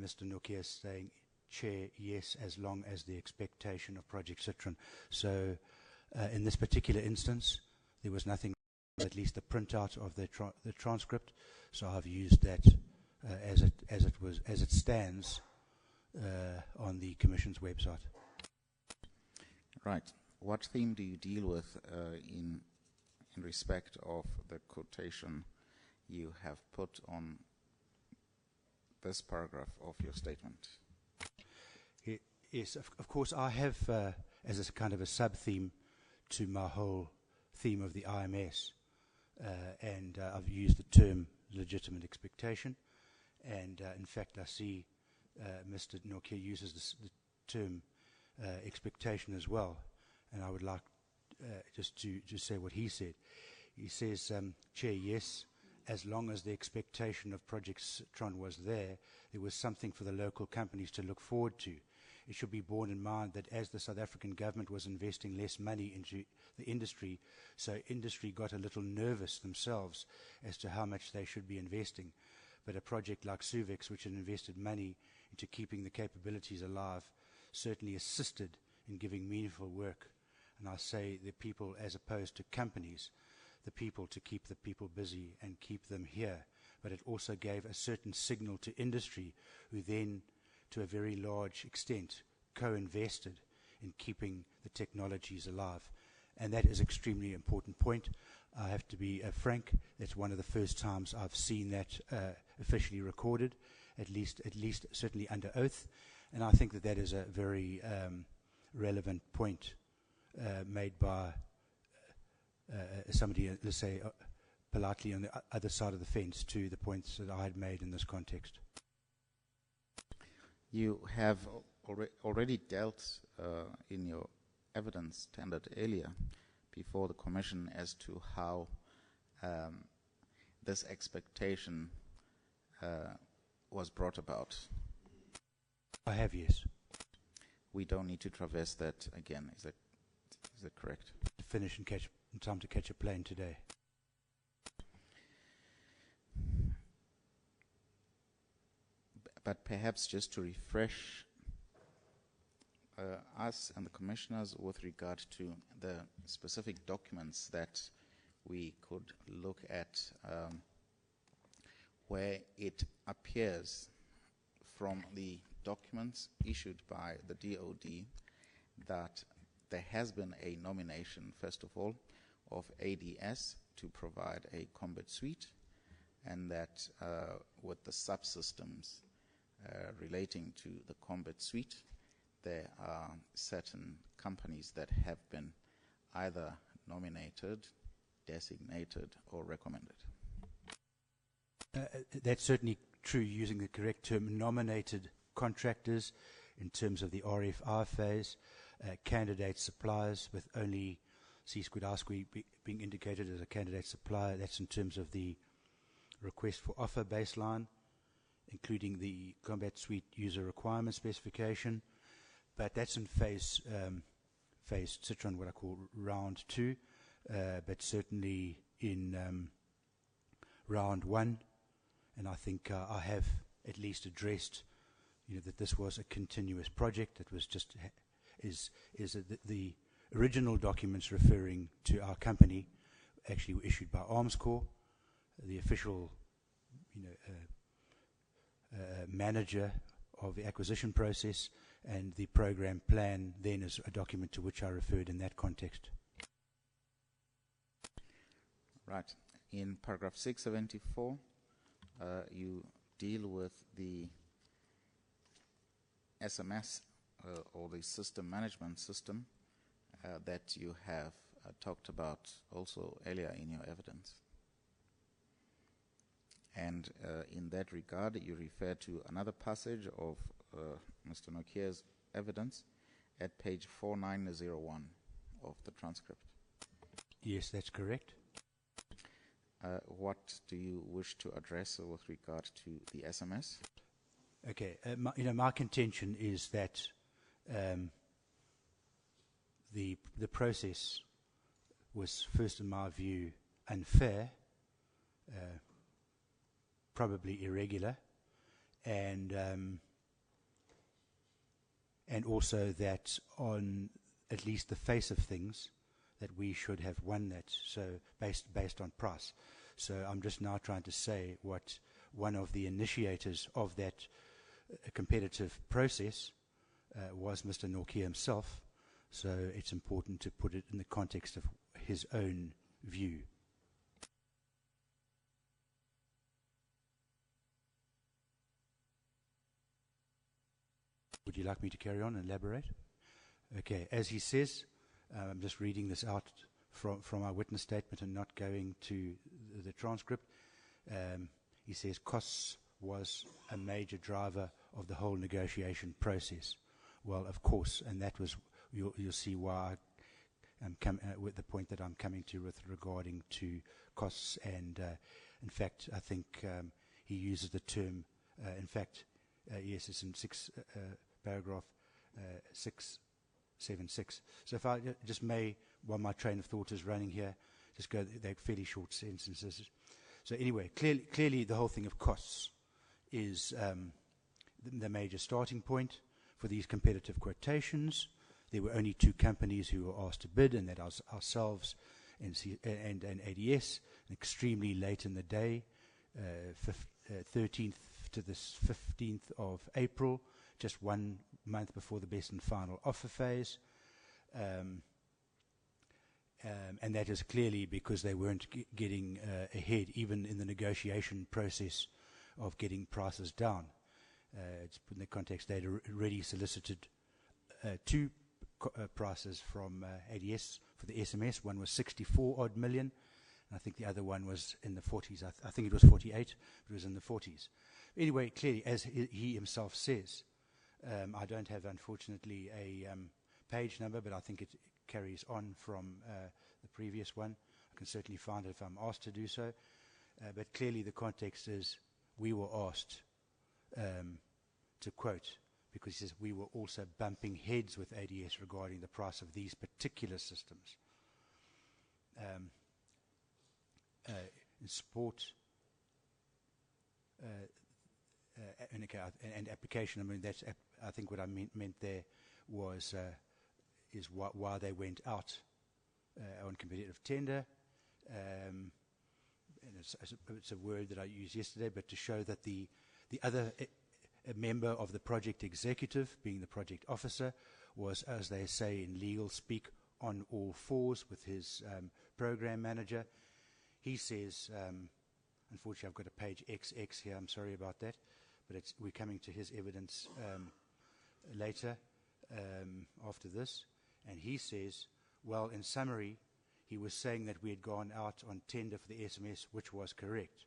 Mr. Nokia is saying, Chair, yes, as long as the expectation of Project Citron. So in this particular instance, there was nothing, at least the printout of the transcript. So I've used that as it stands on the Commission's website. Right. What theme do you deal with in respect of the quotation you have put on this paragraph of your statement? Yes, of course, I have, as a kind of a sub-theme to my whole theme of the IMS, and I've used the term legitimate expectation, and in fact I see Mr. Nokia uses the term expectation as well, and I would like just to say what he said. He says, Chair, yes, as long as the expectation of Project Citron was there was something for the local companies to look forward to. It should be borne in mind that as the South African government was investing less money into the industry, so industry got a little nervous themselves as to how much they should be investing. But a project like Suvex, which had invested money into keeping the capabilities alive, certainly assisted in giving meaningful work. And I say the people as opposed to companies, the people to keep the people busy and keep them here. But it also gave a certain signal to industry, who then, to a very large extent, co-invested in keeping the technologies alive. And that is an extremely important point. I have to be frank, that's one of the first times I've seen that officially recorded, at least certainly under oath. And I think that is a very relevant point made by somebody, let's say, politely on the other side of the fence to the points that I had made in this context. You have already dealt in your evidence tendered earlier before the Commission as to how this expectation was brought about. I have, yes. We don't need to traverse that again. Is that correct? To finish and catch in time to catch a plane today. But perhaps just to refresh us and the commissioners with regard to the specific documents that we could look at, where it appears from the documents issued by the DOD that there has been a nomination, first of all, of ADS to provide a combat suite, and that with the subsystems relating to the combat suite, there are certain companies that have been either nominated, designated, or recommended. That's certainly true, using the correct term, nominated contractors in terms of the RFI phase, candidate suppliers with only C-I being indicated as a candidate supplier. That's in terms of the request for offer baseline, including the combat suite user requirement specification. But that's in phase Citron, what I call round 2, but certainly in round 1, and I think I have at least addressed, that this was a continuous project. That was just the original documents referring to our company actually were issued by Arms Corps, the official, manager of the acquisition process, and the program plan then is a document to which I referred in that context. Right. In paragraph 674, you deal with the SMS or the system management system that you have talked about also earlier in your evidence. And in that regard, you refer to another passage of Mr. Nokia's evidence at page 4901 of the transcript. Yes, that's correct. What do you wish to address with regard to the SMS? Okay, my contention is that the process was, first in my view, unfair, probably irregular, and and also that on at least the face of things, that we should have won that, so based on price. So I'm just now trying to say what one of the initiators of that competitive process was Mr. Norkie himself. So it's important to put it in the context of his own view. Would you like me to carry on and elaborate? Okay, as he says, I'm just reading this out from our witness statement and not going to the transcript. He says costs was a major driver of the whole negotiation process. Well, of course, and that was, you'll see why I'm with the point that I'm coming to with regarding to costs. And in fact, I think he uses the term, yes, it's in paragraph 676. So if I just may, while my train of thought is running here, just go, they're fairly short sentences. So anyway, clearly the whole thing of costs is the major starting point for these competitive quotations. There were only two companies who were asked to bid, and that was ourselves and ADS, extremely late in the day, 13th to the 15th of April, just 1 month before the best and final offer phase. And that is clearly because they weren't getting ahead, even in the negotiation process of getting prices down. It's put in the context they'd already solicited two prices from ADS for the SMS. One was 64 odd million, and I think the other one was in the 40s. I think it was 48, but it was in the 40s. Anyway, clearly, as he himself says, I don't have, unfortunately, a page number, but I think it carries on from the previous one. I can certainly find it if I'm asked to do so. But clearly the context is we were asked to quote, because he says we were also bumping heads with ADS regarding the price of these particular systems. In support and application, I mean, that's I think what I meant there was is why they went out on competitive tender. And it's a word that I used yesterday, but to show that the other a member of the project executive, being the project officer, was, as they say in legal speak, on all fours with his program manager. He says, unfortunately I've got a page XX here, I'm sorry about that, but we're coming to his evidence later after this. And he says, well, in summary, he was saying that we had gone out on tender for the SMS, which was correct.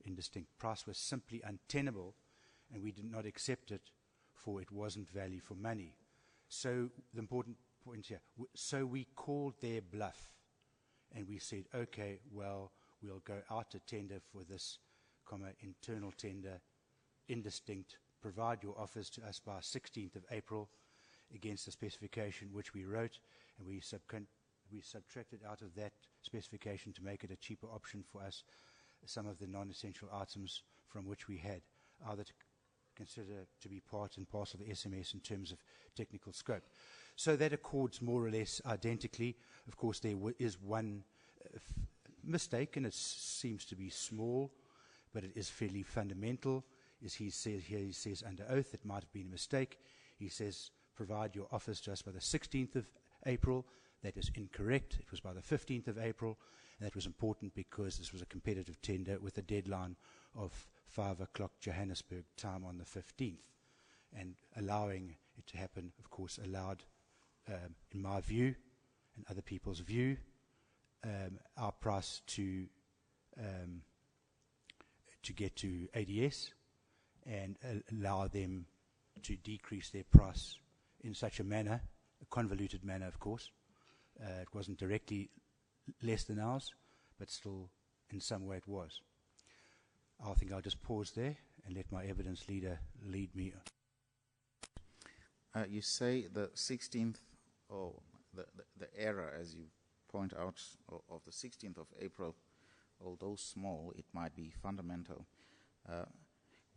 Indistinct price was simply untenable, and we did not accept it, for it wasn't value for money. So the important point here, so we called their bluff, and we said, okay, well, we'll go out to tender for this, internal tender, indistinct, provide your offers to us by 16th of April against the specification which we wrote, and we subtracted out of that specification to make it a cheaper option for us some of the non-essential items from which we had either to consider to be part and parcel of the SMS in terms of technical scope. So that accords more or less identically. Of course, there is one mistake, and it seems to be small, but it is fairly fundamental. As he says here, he says under oath, it might have been a mistake. He says, provide your offers to us by the 16th of April. That is incorrect. It was by the 15th of April, and that was important because this was a competitive tender with a deadline of 5 o'clock Johannesburg time on the 15th. And allowing it to happen, of course, allowed, in my view and other people's view, our price to get to ADS and allow them to decrease their price in such a manner, a convoluted manner, of course. It wasn't directly less than ours, but still in some way it was. I think I'll just pause there and let my evidence leader lead me. You say the 16th, or the error, as you point out, of the 16th of April, although small, it might be fundamental.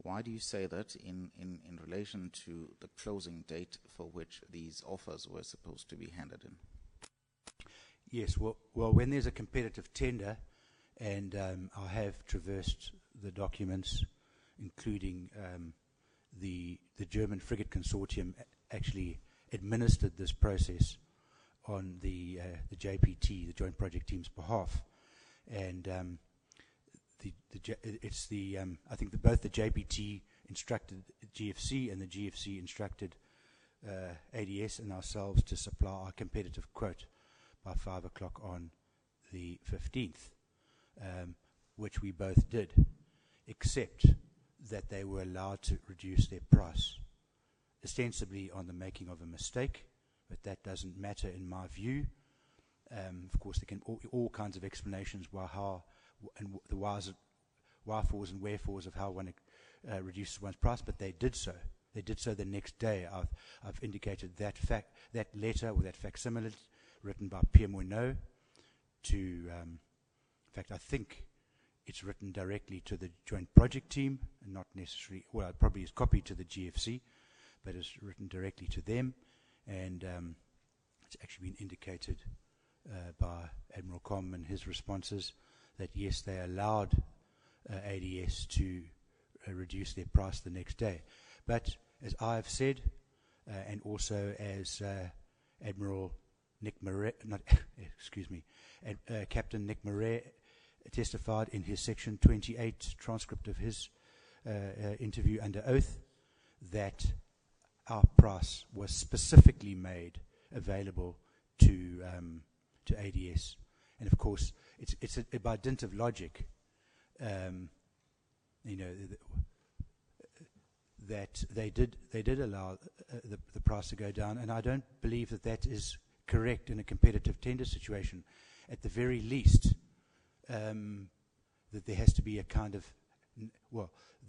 Why do you say that in relation to the closing date for which these offers were supposed to be handed in? Yes, well, when there's a competitive tender, and I have traversed the documents, including the German frigate consortium actually administered this process on the JPT, the Joint Project Team's behalf, and I think both the JPT instructed GFC and the GFC instructed ADS and ourselves to supply our competitive quote by 5 o'clock on the 15th, which we both did, except that they were allowed to reduce their price, ostensibly on the making of a mistake, but that doesn't matter in my view. Of course, there can all kinds of explanations and the why-fors and wherefores of how one reduces one's price, but they did so. They did so the next day. I've indicated that letter or that facsimile written by Pierre Moineau to, in fact, I think it's written directly to the Joint Project Team, and not necessarily, well, it probably is copied to the GFC, but it's written directly to them, and it's actually been indicated by Admiral Com and his responses that yes, they allowed ADS to reduce their price the next day. But as I have said, and also as Admiral Nick Murray, Captain Nick Murray testified in his Section 28 transcript of his interview under oath, that our price was specifically made available to ADS, and of course, it's by dint of logic, that they did allow the price to go down, and I don't believe that is correct in a competitive tender situation. At the very least, that there has to be a kind of,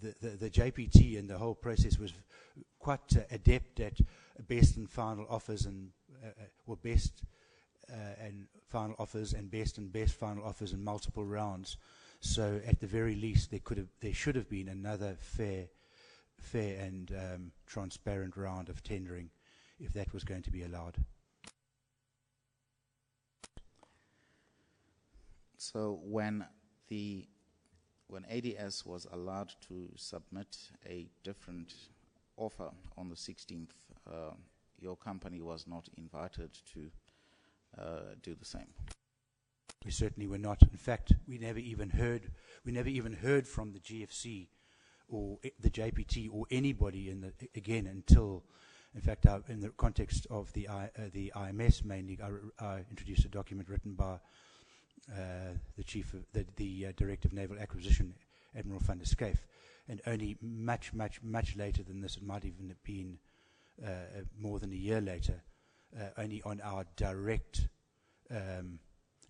the JPT and the whole process was quite adept at best and final offers and best and final offers and best final offers in multiple rounds. So at the very least, there should have been another fair and transparent round of tendering, if that was going to be allowed. So when ADS was allowed to submit a different offer on the 16th, your company was not invited to do the same. We certainly were not. In fact, we never even heard from the GFC or the JPT or anybody until, in fact, in the context of the IMS mainly, I introduced a document written by the chief of the Director of Naval Acquisition, Admiral van der Schyff, and only much later than this, it might even have been more than a year later, only on our direct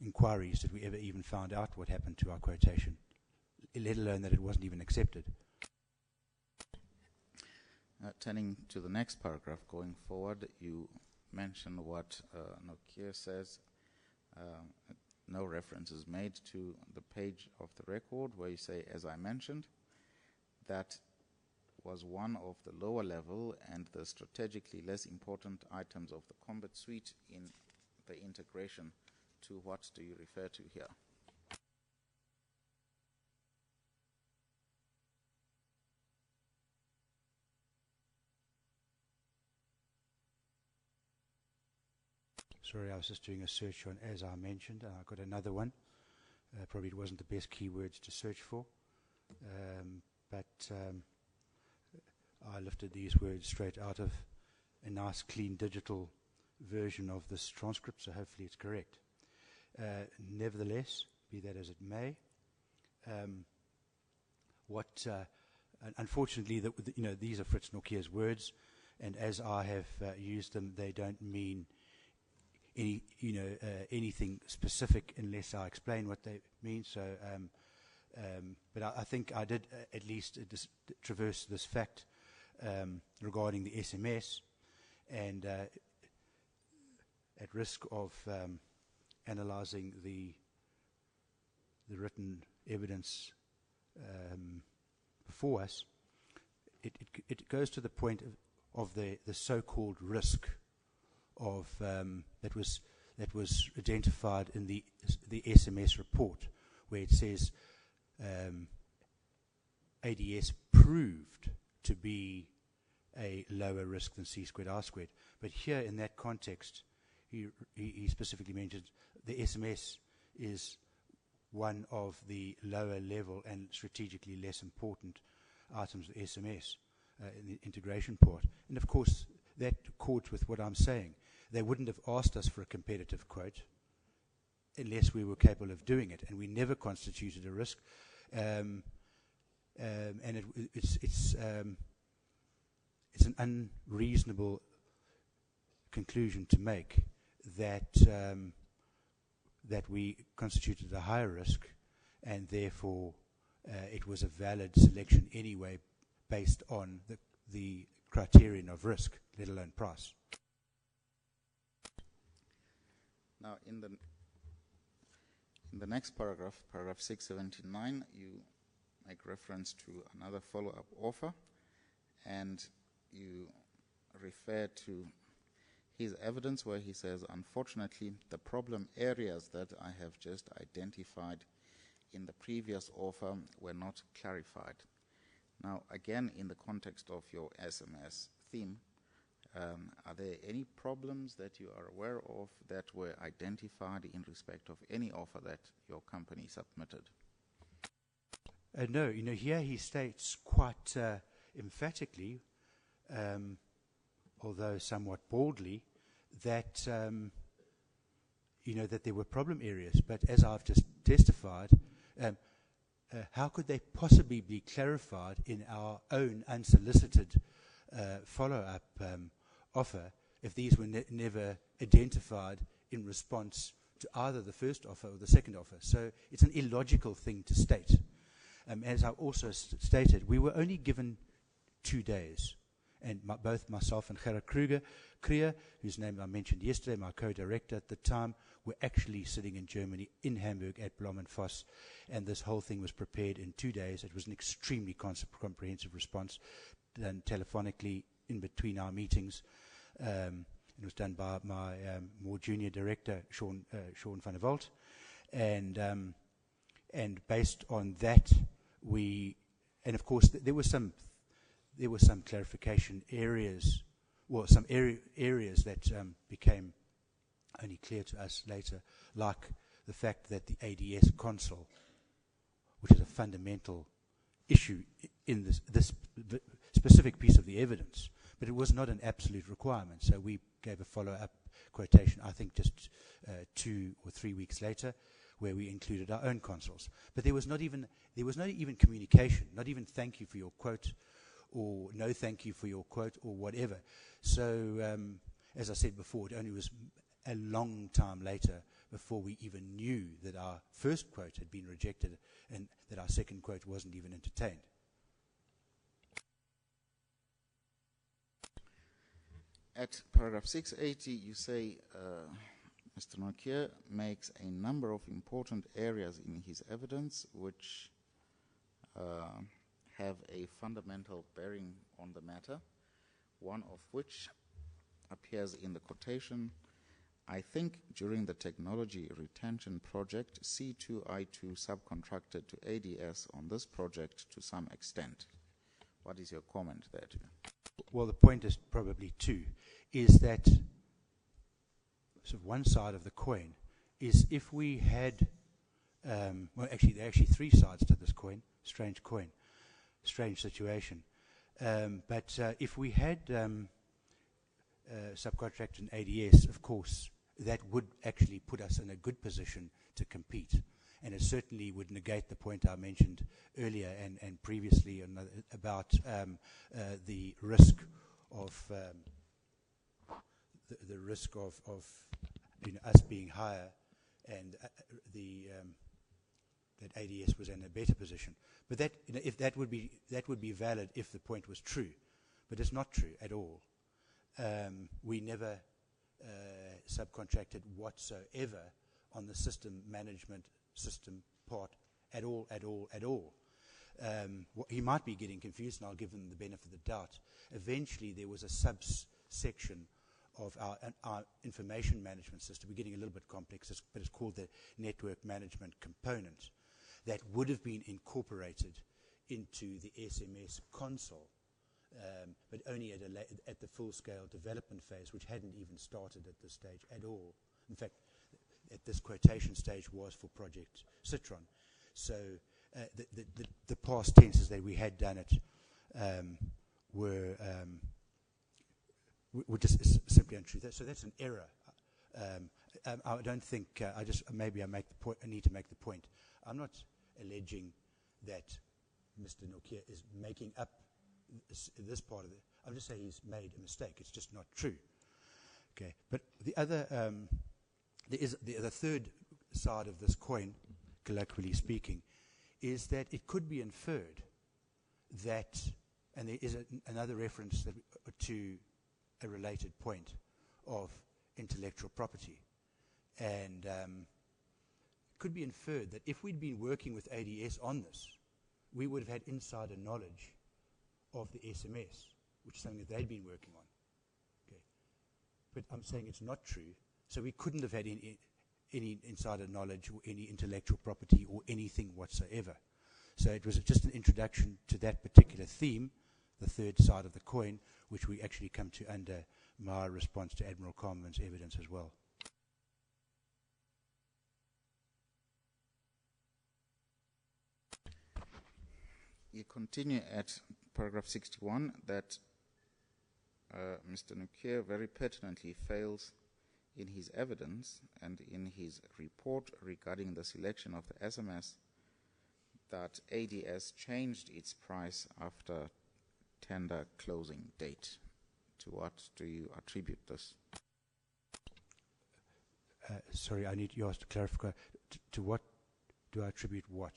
inquiries did we ever even find out what happened to our quotation, let alone that it wasn't even accepted. Turning to the next paragraph, going forward, you mention what Nokia says. No reference is made to the page of the record where you say, as I mentioned, that was one of the lower level and the strategically less important items of the combat suite in the integration. To what do you refer to here? Sorry, I was just doing a search on, as I mentioned, and I got another one. Probably it wasn't the best keywords to search for, but I lifted these words straight out of a nice, clean, digital version of this transcript, so hopefully it's correct. Nevertheless, be that as it may, unfortunately, these are Fritz Nokia's words, and as I have used them, they don't mean anything specific unless I explain what they mean. So, but I think I did at least traverse this fact regarding the SMS, and at risk of analysing the written evidence before us, it goes to the point of the so-called risk of that was identified in the SMS report, where it says ADS proved to be a lower risk than C squared R squared. But here in that context, he specifically mentioned the SMS is one of the lower level and strategically less important items of SMS in the integration part. And of course, that accords with what I'm saying. They wouldn't have asked us for a competitive quote unless we were capable of doing it, and we never constituted a risk. And it's an unreasonable conclusion to make that that we constituted a higher risk, and therefore it was a valid selection anyway, based on the criterion of risk, let alone price. Now, in the next paragraph, paragraph 679, you make reference to another follow-up offer, and you refer to his evidence where he says, unfortunately, the problem areas that I have just identified in the previous offer were not clarified. Now, again, in the context of your SMS theme, are there any problems that you are aware of that were identified in respect of any offer that your company submitted? No, here he states quite emphatically, although somewhat baldly, that that there were problem areas. But as I've just testified, how could they possibly be clarified in our own unsolicited follow-up offer if these were never identified in response to either the first offer or the second offer? So it's an illogical thing to state. As I also stated, we were only given 2 days, and both myself and Gerard Krier, whose name I mentioned yesterday, my co-director at the time, were actually sitting in Germany, in Hamburg, at Blomenfoss, and this whole thing was prepared in 2 days. It was an extremely comprehensive response, done telephonically in between our meetings. It was done by my more junior director, Sean van der Walt, and based on that, and of course there were some clarification areas, well, some areas that became only clear to us later, like the fact that the ADS console, which is a fundamental issue in this specific piece of the evidence, but it was not an absolute requirement. So we gave a follow-up quotation, I think just 2 or 3 weeks later, where we included our own consoles. But there was not even communication, not even thank you for your quote, or no thank you for your quote, or whatever. So as I said before, it only was a long time later before we even knew that our first quote had been rejected and that our second quote wasn't even entertained. At paragraph 680, you say Mr. Nokia makes a number of important areas in his evidence which have a fundamental bearing on the matter, one of which appears in the quotation, I think during the technology retention project, C2I2 subcontracted to ADS on this project to some extent. What is your comment there to? Well, the point is probably two, is that sort of one side of the coin is if we had, well, actually, there are actually 3 sides to this coin, strange situation. But if we had subcontract and ADS, of course, that would actually put us in a good position to compete. And it certainly would negate the point I mentioned earlier and previously about the risk of the risk of us being higher and that ADS was in a better position. But that if that would be valid if the point was true, but it's not true at all. We never subcontracted whatsoever on the system management system part at all. he might be getting confused, and I'll give him the benefit of the doubt. Eventually, there was a subsection of our information management system. We're getting a little bit complex, but it's called the network management component, that would have been incorporated into the SMS console, but only at the full-scale development phase, which hadn't even started at this stage at all. In fact, at this quotation stage was for Project Citron. So the past tenses that we had done it were just simply untrue. So that's an error. I don't think, maybe I need to make the point. I'm not alleging that Mr. Nokia is making up this part of it. I'm just saying he's made a mistake. It's just not true. Okay, but the other, the third side of this coin, colloquially speaking, is that it could be inferred that, and there is another reference to a related point of intellectual property, and could be inferred that if we'd been working with ADS on this, we would have had insider knowledge of the SMS, which is something that they'd been working on. Okay, but I'm saying it's not true, so we couldn't have had any insider knowledge or any intellectual property or anything whatsoever. So it was just an introduction to that particular theme, the third side of the coin, which we actually come to under my response to Admiral Carman's evidence as well. You continue at paragraph 61 that Mr. Nokia very pertinently fails in his evidence and in his report regarding the selection of the SMS that ADS changed its price after tender closing date. To what do you attribute this? Sorry, I need you to clarify. To what do I attribute what?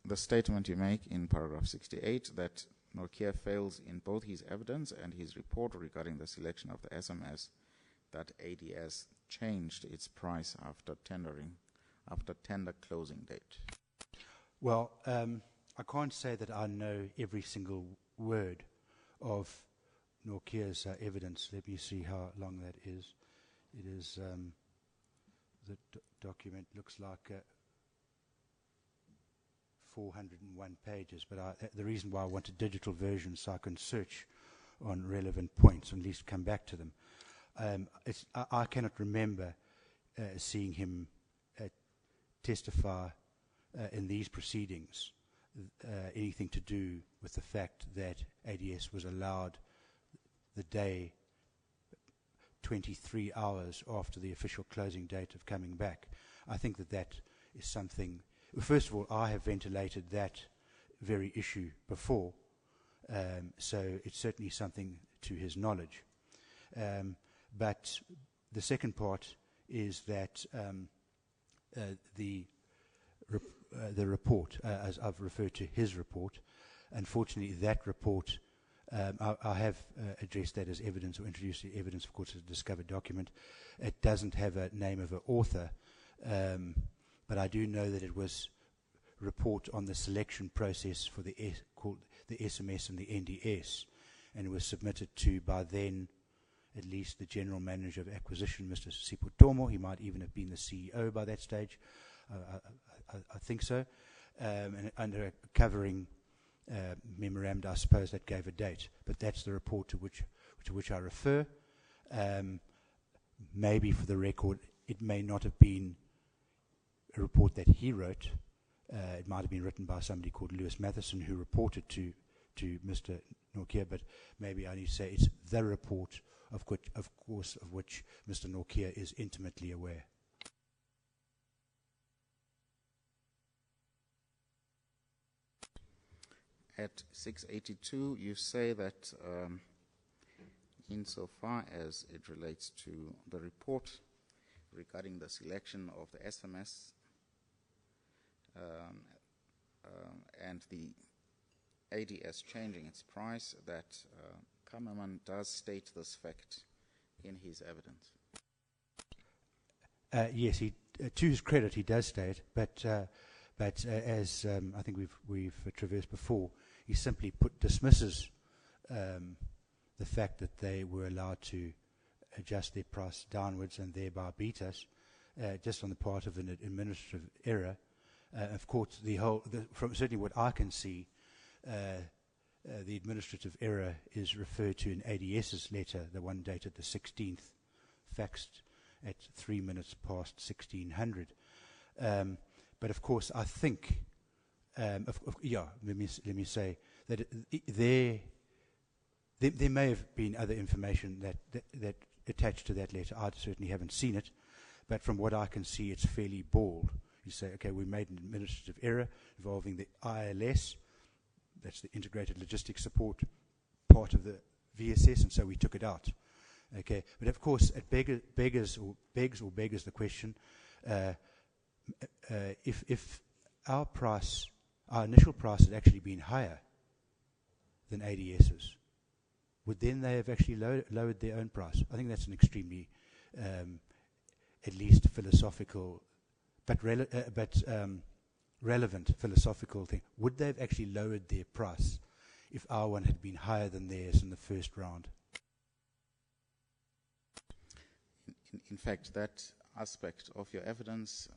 The statement you make in paragraph 68 that Nokia fails in both his evidence and his report regarding the selection of the SMS that ADS changed its price after tender closing date. Well, I can't say that I know every single word of Nokia's evidence. Let me see how long that is. It is, the document looks like 401 pages, but the reason why I want a digital version so I can search on relevant points and at least come back to them. I cannot remember seeing him testify in these proceedings anything to do with the fact that ADS was allowed the day 23 hours after the official closing date of coming back. I think that is something. First of all, I have ventilated that very issue before, so it's certainly something to his knowledge. But the second part is that the report, as I've referred to his report, unfortunately that report, I have addressed that as evidence or introduced the evidence, of course, as a discovered document. It doesn't have a name of an author, but I do know that it was a report on the selection process for called the SMS and the NDS, and it was submitted to, by then, at least the General Manager of Acquisition, Mr. Siputomo. He might even have been the CEO by that stage. I think so. And under a covering memorandum, I suppose that gave a date. But that's the report to which I refer. Maybe for the record, it may not have been a report that he wrote. It might have been written by somebody called Lewis Matheson, who reported to Mr. Nokia, but maybe I need to say it's the report of which Mr. Nokia is intimately aware. At 682, you say that insofar as it relates to the report regarding the selection of the SMS and the ADS changing its price, that Kammerman does state this fact in his evidence. Yes, to his credit, he does state, but But as I think we've traversed before, he simply dismisses the fact that they were allowed to adjust their price downwards and thereby beat us, just on the part of an administrative error. Of course, from certainly what I can see, the administrative error is referred to in ADS's letter, the one dated the 16th, faxed at 3 minutes past 1600. But of course, I think, let me say that there may have been other information that attached to that letter. I certainly haven't seen it, but from what I can see, it's fairly bald. You say, okay, we made an administrative error involving the ILS, that's the Integrated Logistics Support part of the VSS, and so we took it out. Okay, but of course, it beggars the question: if our initial price had actually been higher than ADS's, would then they have actually lowered their own price? I think that's an extremely, at least philosophical, but relevant philosophical thing. Would they have actually lowered their price if our one had been higher than theirs in the first round? In fact, that aspect of your evidence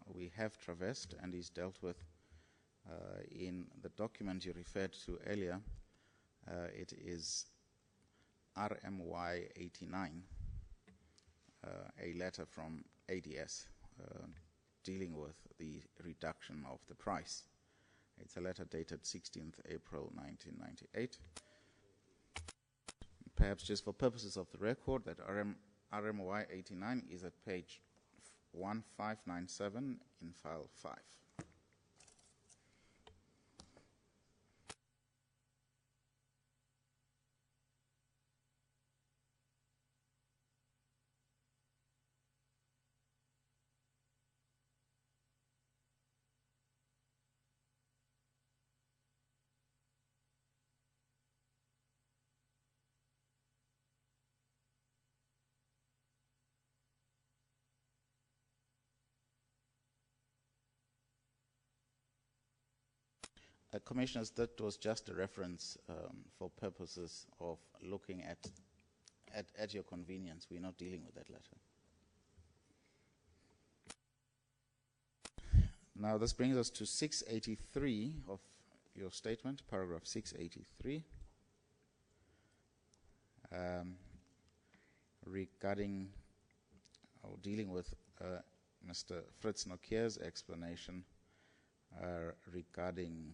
we have traversed and is dealt with in the document you referred to earlier. It is RMY 89, a letter from ADS dealing with the reduction of the price. It's a letter dated 16th April 1998. Perhaps just for purposes of the record, that RMY 89 is at page 1597 in file 5. Commissioners, that was just a reference for purposes of looking at your convenience. We're not dealing with that letter. Now, this brings us to 683 of your statement, paragraph 683, regarding or dealing with Mr. Fritz Nokier's explanation regarding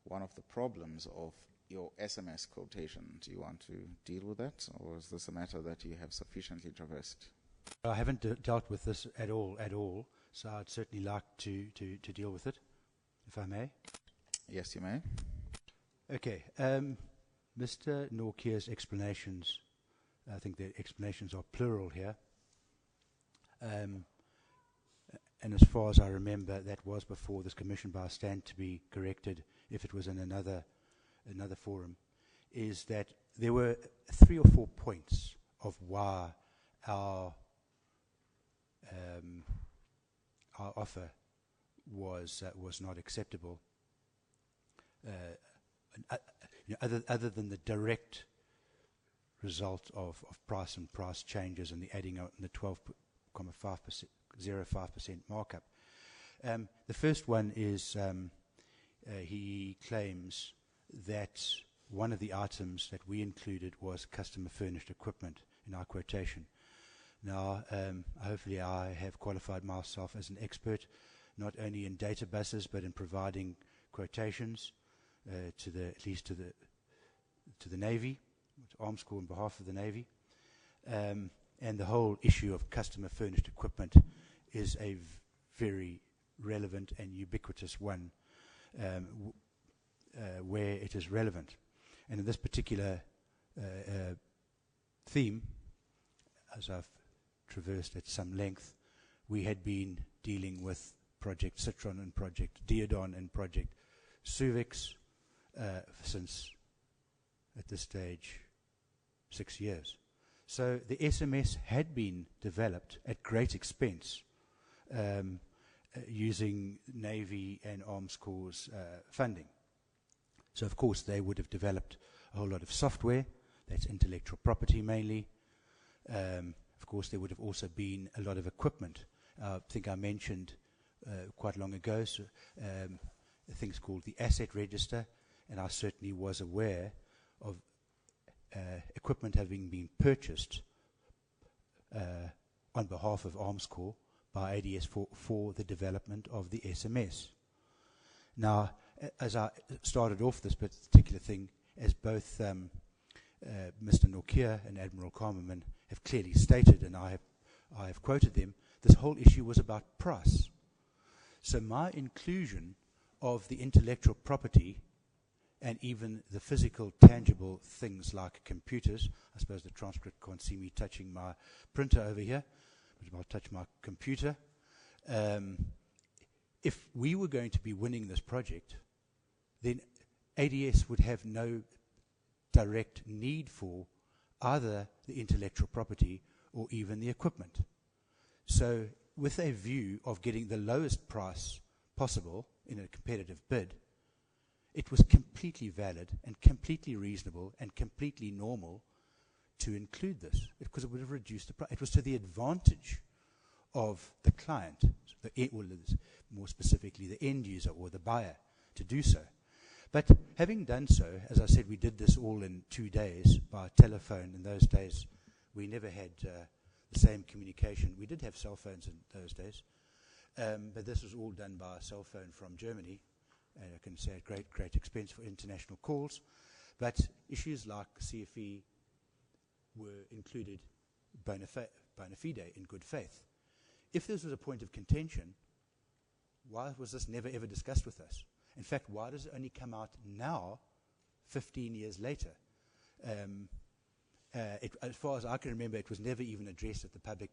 one of the problems of your SMS quotation. Do you want to deal with that, or is this a matter that you have sufficiently traversed? I haven't dealt with this at all, so I'd certainly like to deal with it, if I may. Yes, you may. Okay. Mr. Nokier's explanations, I think the explanations are plural here, and as far as I remember, that was before this commission, but I stand to be corrected if it was in another forum, is that there were 3 or 4 points of why our offer was not acceptable, other than the direct result of price and price changes and the adding out in the 12.05% markup. The first one is he claims that one of the items that we included was customer furnished equipment in our quotation. Now, hopefully I have qualified myself as an expert, not only in databases, but in providing quotations at least to the Navy, to Arms Corps on behalf of the Navy. And the whole issue of customer furnished equipment is a very relevant and ubiquitous one, where it is relevant. And in this particular theme, as I've traversed at some length, we had been dealing with Project Citron and Project Diodon and Project Suvix since, at this stage, 6 years. So the SMS had been developed at great expense, using Navy and Arms Corps funding. So, of course, they would have developed a whole lot of software. That's intellectual property mainly. Of course, there would have also been a lot of equipment. I think I mentioned quite long ago things called the asset register, and I certainly was aware of equipment having been purchased on behalf of Arms Corps by ADS for the development of the SMS. Now, as I started off this particular thing, as both Mr. Nokia and Admiral Karmerman have clearly stated, and I have quoted them, this whole issue was about price. So my inclusion of the intellectual property and even the physical, tangible things like computers, I suppose the transcript can't see me touching my printer over here, but I'll touch my computer. If we were going to be winning this project, then ADS would have no direct need for either the intellectual property or even the equipment. So with a view of getting the lowest price possible in a competitive bid, it was completely valid and completely reasonable and completely normal to include this, because it would have reduced the price. It was to the advantage of the client, more specifically the end user or the buyer, to do so. But having done so, as I said, we did this all in 2 days by telephone. In those days, we never had the same communication. We did have cell phones in those days, but this was all done by a cell phone from Germany. And I can say at great expense for international calls. But issues like CFE were included bona fide, in good faith. If this was a point of contention, why was this never ever discussed with us? In fact, why does it only come out now, 15 years later? As far as I can remember, it was never even addressed at the public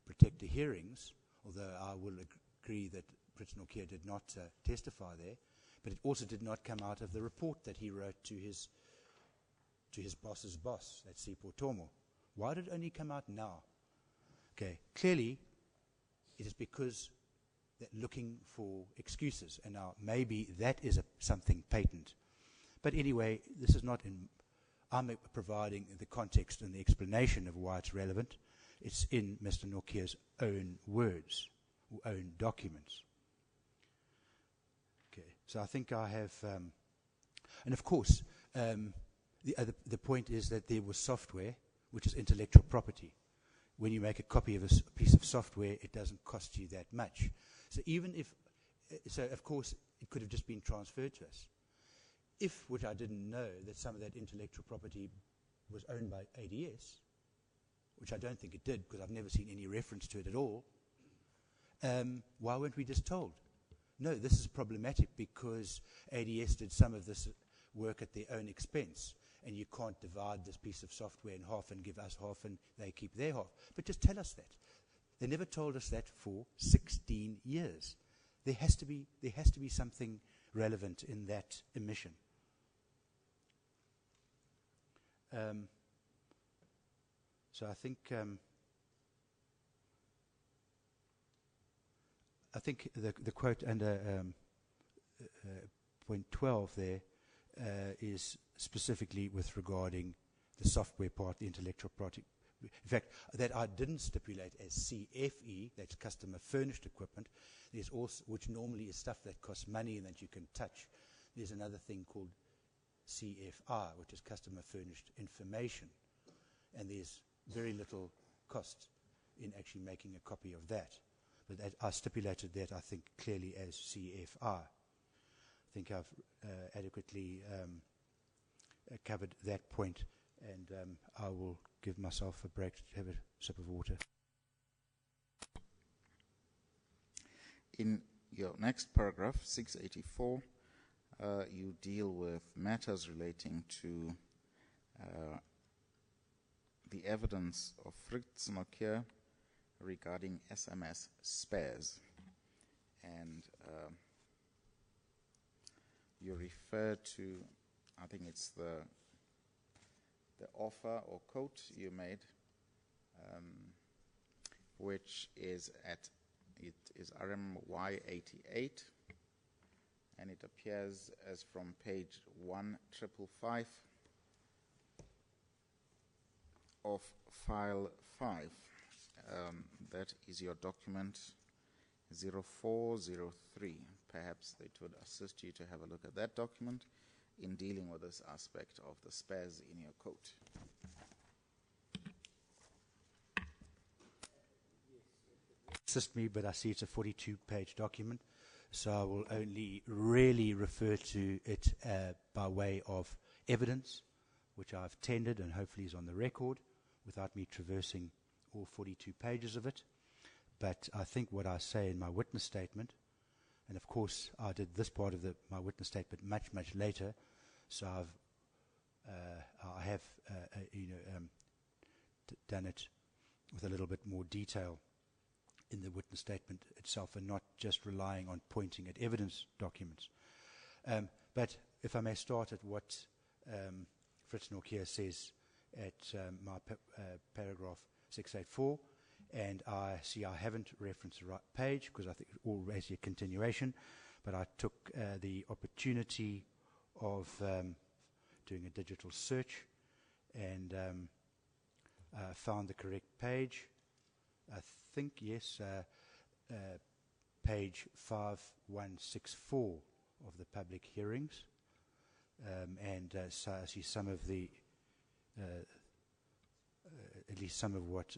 protector hearings, although I will agree that Prince Nokia did not testify there. But it also did not come out of the report that he wrote to his boss's boss, that's Sipho Tomo. Why did it only come out now? Okay, clearly it is because they're looking for excuses, and now maybe that is something patent. But anyway, this is not in. I'm providing the context and the explanation of why it's relevant. It's in Mr. Nokia's own words, or own documents. So I think I have, and of course, the point is that there was software, which is intellectual property. When you make a copy of a piece of software, it doesn't cost you that much. So even if, of course, it could have just been transferred to us. If, which I didn't know, that some of that intellectual property was owned by ADS, which I don't think it did, because I've never seen any reference to it at all, why weren't we just told? No, this is problematic because ADS did some of this work at their own expense, and you can't divide this piece of software in half and give us half and they keep their half. But just tell us that. They never told us that for 16 years. There has to be something relevant in that omission. So I think the quote under point 12 there is specifically with regarding the software part, the intellectual property. In fact, that I didn't stipulate as CFE, that's customer furnished equipment. There's also, which normally is stuff that costs money and that you can touch. There's another thing called CFI, which is customer furnished information. And there's very little cost in actually making a copy of that. But I stipulated that, I think, clearly as CFI. I think I've adequately covered that point, and I will give myself a break to have a sip of water. In your next paragraph, 684, you deal with matters relating to the evidence of Fritz Nokia regarding SMS spares, and you refer to, I think it's the offer or quote you made, which is at It is RMY88, and it appears as from page 1555 of file 5. That is your document 0403. Perhaps it would assist you to have a look at that document in dealing with this aspect of the spares in your coat. Assist me, but I see it's a 42-page document, so I will only really refer to it by way of evidence, which I've tendered and hopefully is on the record, without me traversing all 42 pages of it. But I think what I say in my witness statement, and of course I did this part of my witness statement much, much later, so I have done it with a little bit more detail in the witness statement itself, and not just relying on pointing at evidence documents. But if I may start at what Fritz Nokia says at my paragraph 684, and I see I haven't referenced the right page because I think it's all basically a continuation, but I took the opportunity of doing a digital search and found the correct page. I think, yes, page 5164 of the public hearings, and so I see some of the, at least some of what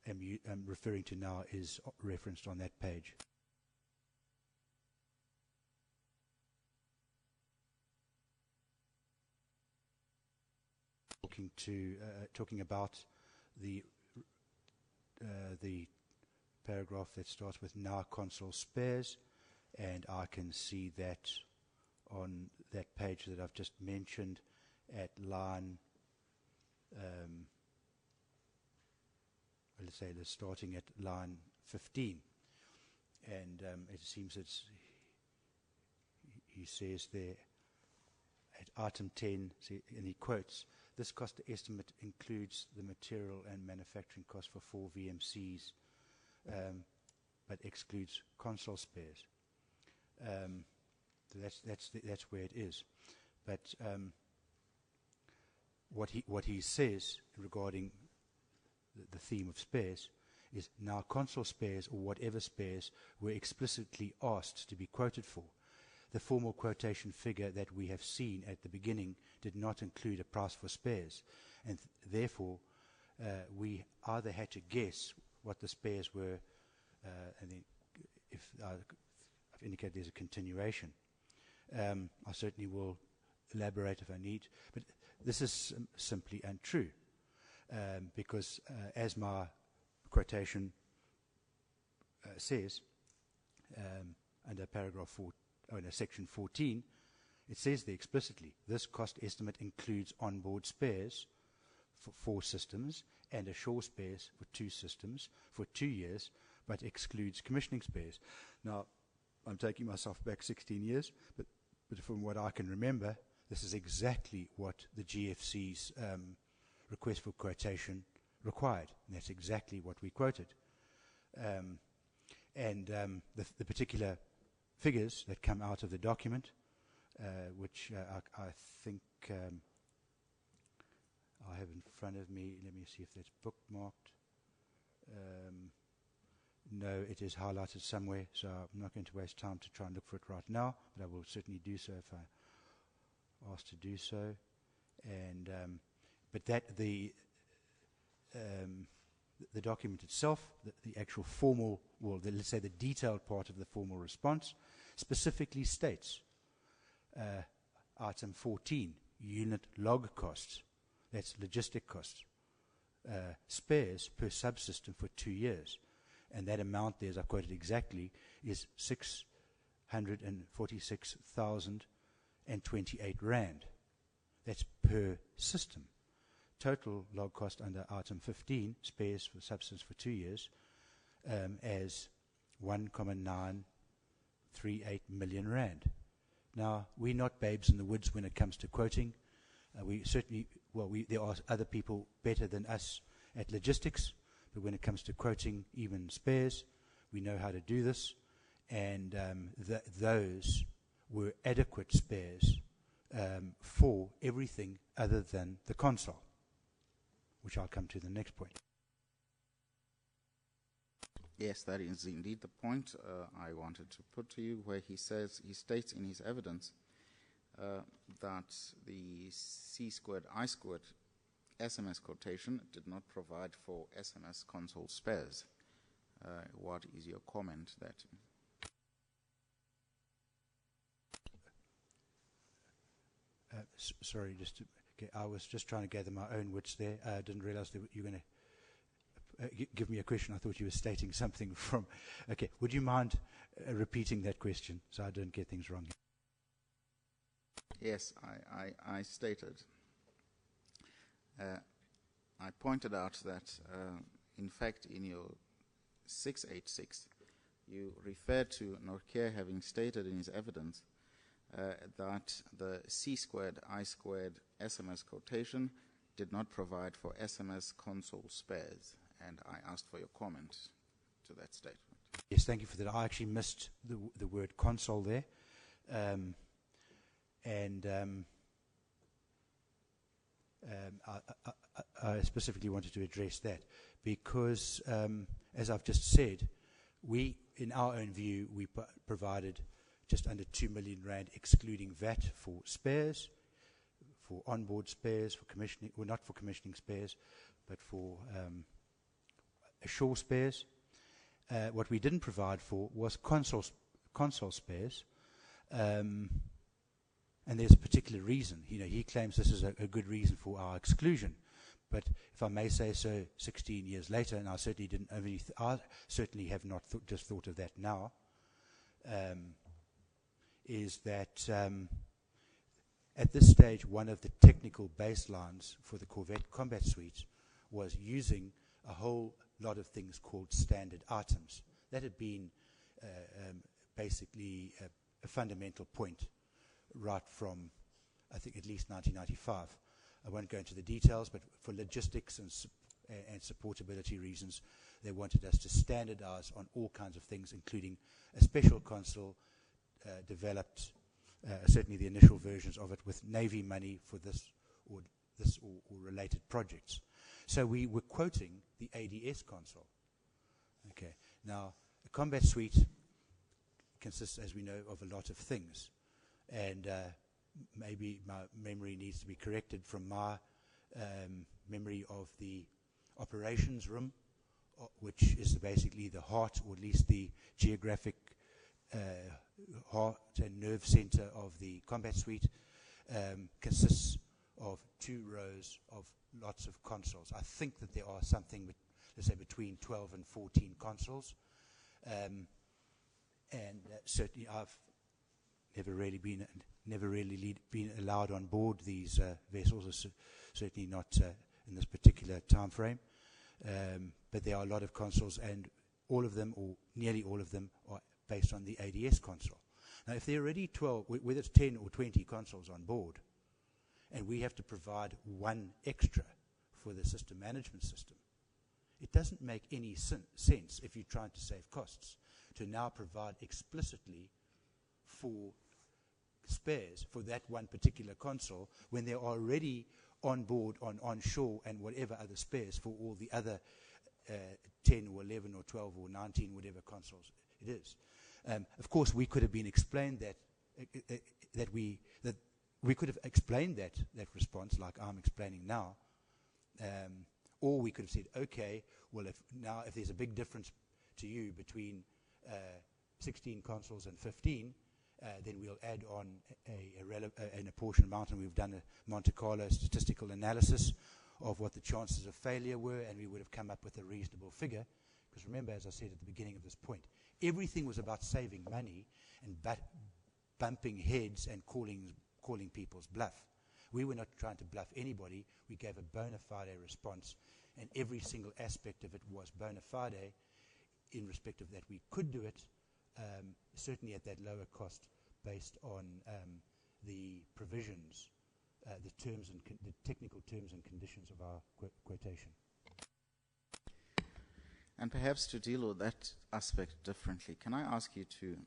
I'm referring to now is referenced on that page. Talking about the paragraph that starts with now console spares, and I can see that on that page that I've just mentioned at line, let's say they're starting at line 15, and it seems he says there at item 10, and he quotes, "This cost estimate includes the material and manufacturing cost for 4 VMCs, but excludes console spares." That's where it is. But what he says regarding the theme of spares is now console spares or whatever spares were explicitly asked to be quoted for. The formal quotation figure that we have seen at the beginning did not include a price for spares, and therefore we either had to guess what the spares were, and then if I've indicated there's a continuation. I certainly will elaborate if I need, but this is simply untrue, because as my quotation says, under paragraph 4, section 14, it says there explicitly, this cost estimate includes onboard spares for 4 systems and ashore spares for 2 systems for 2 years, but excludes commissioning spares. Now, I'm taking myself back 16 years, but from what I can remember, this is exactly what the GFC's request for quotation required, and that's exactly what we quoted. The particular figures that come out of the document, which I think I have in front of me. Let me see if that's bookmarked. No, it is highlighted somewhere, so I'm not going to waste time to try and look for it right now, but I will certainly do so if I asked to do so. And but that the document itself, the actual formal, well, let's say the detailed part of the formal response, specifically states item 14, unit log costs, that's logistic costs, spares per subsystem for 2 years. And that amount there, as I quoted exactly, is 646,028 rand. That's per system. Total log cost under item 15, spares for subsistence for 2 years, as 1,938 million rand. Now, we're not babes in the woods when it comes to quoting. We certainly, there are other people better than us at logistics, but when it comes to quoting even spares, We know how to do this, and those were adequate spares for everything other than the console, which I'll come to the next point. Yes, that is indeed the point I wanted to put to you, where he states in his evidence that the C-squared, I-squared SMS quotation did not provide for SMS console spares. What is your comment that? Sorry, I was just trying to gather my own wits there. I didn't realize that you were going to give me a question. I thought you were stating something from... Okay, would you mind repeating that question so I don't get things wrong? Yes, I stated. I pointed out that, in fact, in your 686, you referred to Norcaire having stated in his evidence that the C-squared, I-squared SMS quotation did not provide for SMS console spares, and I asked for your comment to that statement. Yes, thank you for that. I actually missed the word console there, I specifically wanted to address that because, as I've just said, in our own view, we provided just under 2 million rand, excluding VAT, for spares, for onboard spares, for commissioning, well, not for commissioning spares, but for ashore spares. What we didn't provide for was console spares, and there's a particular reason. He claims this is a good reason for our exclusion, but if I may say so, 16 years later, and I certainly didn't. I certainly have not just thought of that now. Is that at this stage, one of the technical baselines for the Corvette combat suite was using a whole lot of things called standard items. That had been basically a fundamental point right from, I think, at least 1995. I won't go into the details, but for logistics and supportability reasons, they wanted us to standardize on all kinds of things, including a special console developed, certainly the initial versions of it, with Navy money for this or related projects. So we were quoting the ADS console. Okay. Now, a combat suite consists, as we know, of a lot of things. And maybe my memory needs to be corrected from my memory of the operations room, which is basically the heart, or at least the geographic heart and nerve center of the combat suite, consists of 2 rows of lots of consoles. I think that there are something, let's say, between 12 and 14 consoles. And certainly I've never really been allowed on board these vessels, certainly not in this particular time frame. But there are a lot of consoles, and all of them, or nearly all of them, are based on the ADS console. Now, if there are already 12, whether it's 10 or 20 consoles on board, and we have to provide one extra for the system management system, it doesn't make any sense, if you're trying to save costs, to now provide explicitly for spares for that one particular console when they're already on board, on shore, and whatever other spares for all the other 10 or 11 or 12 or 19, whatever consoles it is. Of course, we could have been explained that we could have explained that response like I'm explaining now, or we could have said, okay, well, if there's a big difference to you between 16 consoles and 15, then we'll add on an apportioned amount, and we've done a Monte Carlo statistical analysis of what the chances of failure were, and we would have come up with a reasonable figure. Because remember, as I said at the beginning of this point, everything was about saving money and bumping heads and calling people's bluff. We were not trying to bluff anybody. We gave a bona fide response, and every single aspect of it was bona fide in respect of that we could do it, certainly at that lower cost, based on the provisions, the technical terms and conditions of our quotation. And perhaps to deal with that aspect differently, can I ask you to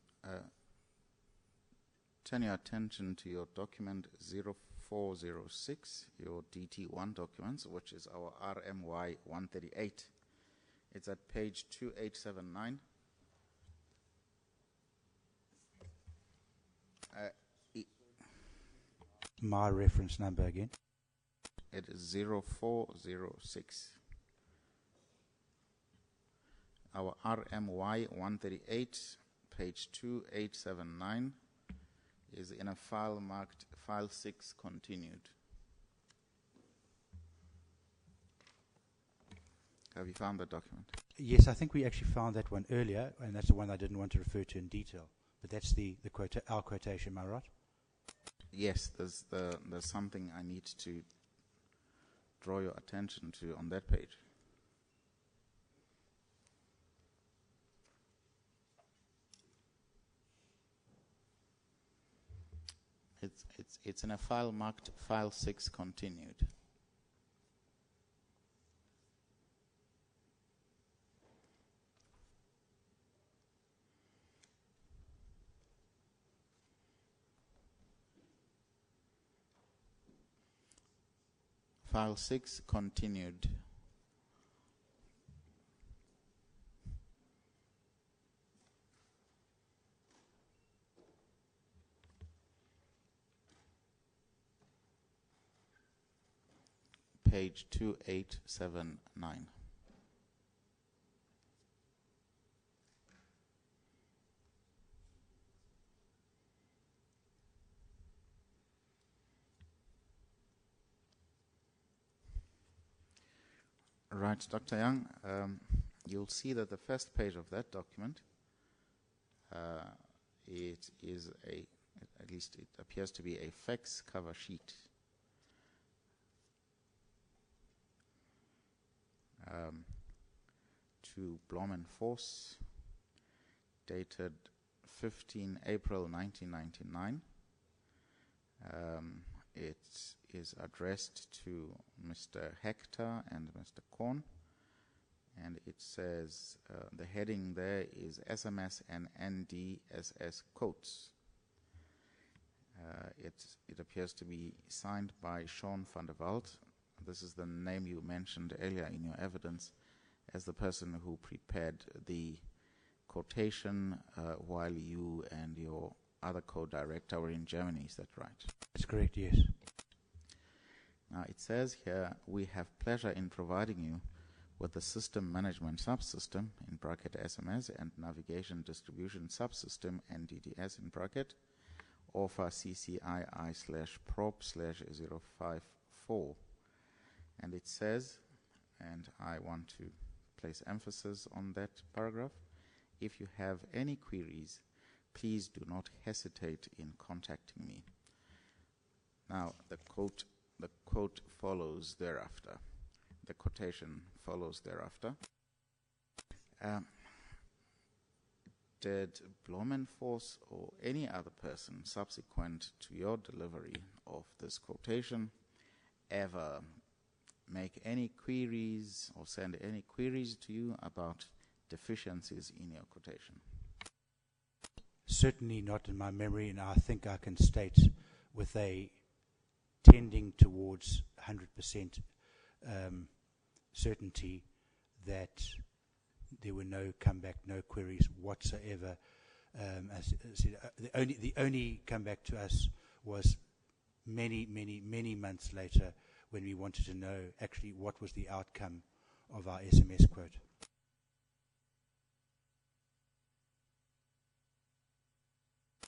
turn your attention to your document 0406, your DT1 documents, which is our RMY 138. It's at page 2879. My reference number again. It is 0406. Our RMY 138, page 2879, is in a file marked File 6 Continued. Have you found the document? Yes, I think we actually found that one earlier, and that's the one I didn't want to refer to in detail. But that's our quotation, am I right? Yes, there's something I need to draw your attention to on that page. It's in a file marked File 6 Continued. File 6 Continued. Page 2879. Right, Dr. Young, you'll see that the first page of that document, it is at least it appears to be a fax cover sheet. To Blom and Force, dated 15 April 1999. It is addressed to Mr. Hector and Mr. Korn, and it says the heading there is SMS and NDSS quotes. It appears to be signed by Sean van der Walt. This is the name you mentioned earlier in your evidence as the person who prepared the quotation while you and your other co-director were in Germany. Is that right? That's correct, yes. Now it says here, we have pleasure in providing you with the system management subsystem, in bracket SMS, and navigation distribution subsystem, NDDS, in bracket, ORFA CCII/prop/054. And it says, and I want to place emphasis on that paragraph, if you have any queries, please do not hesitate in contacting me. Now, the quote follows thereafter. The quotation follows thereafter. Did Blom and Force or any other person subsequent to your delivery of this quotation ever make any queries or send any queries to you about deficiencies in your quotation? Certainly not in my memory, and I think I can state with a tending towards 100% certainty that there were no comeback, no queries whatsoever. As I said, the only comeback to us was many months later, when we wanted to know actually what was the outcome of our SMS quote.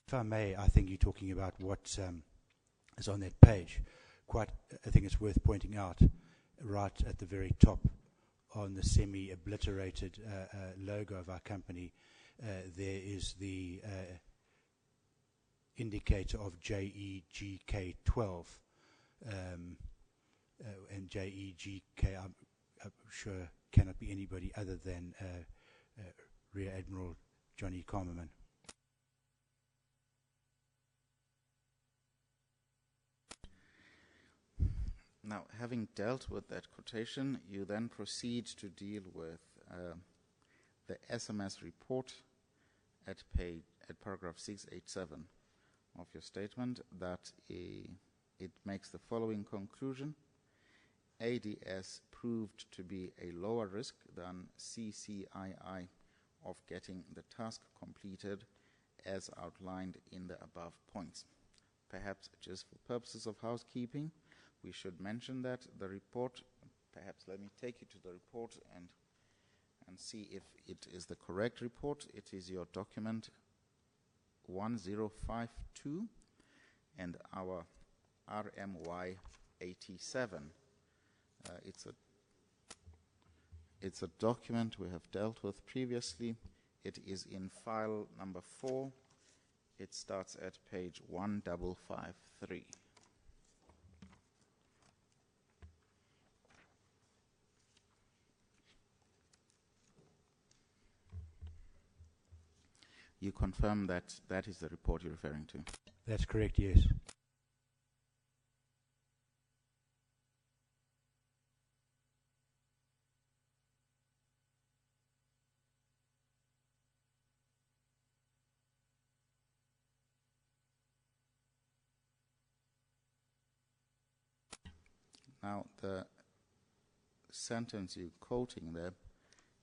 If I may, I think you're talking about what is on that page. I think it's worth pointing out, right at the very top, on the semi-obliterated logo of our company, there is the indicator of JEGK12. And JEGK, I'm sure, cannot be anybody other than Rear Admiral Johnny Carmerman. Now, having dealt with that quotation, you then proceed to deal with the SMS report at paragraph 687 of your statement that it makes the following conclusion. ADS proved to be a lower risk than CCII of getting the task completed as outlined in the above points. Perhaps just for purposes of housekeeping, we should mention that the report, perhaps let me take you to the report and see if it is the correct report. It is your document 1052 and our RMY 87. It's a document we have dealt with previously. It is in file number 4. It starts at page 1553. You confirm that that is the report you're referring to? That's correct, yes. Now, the sentence you're quoting there,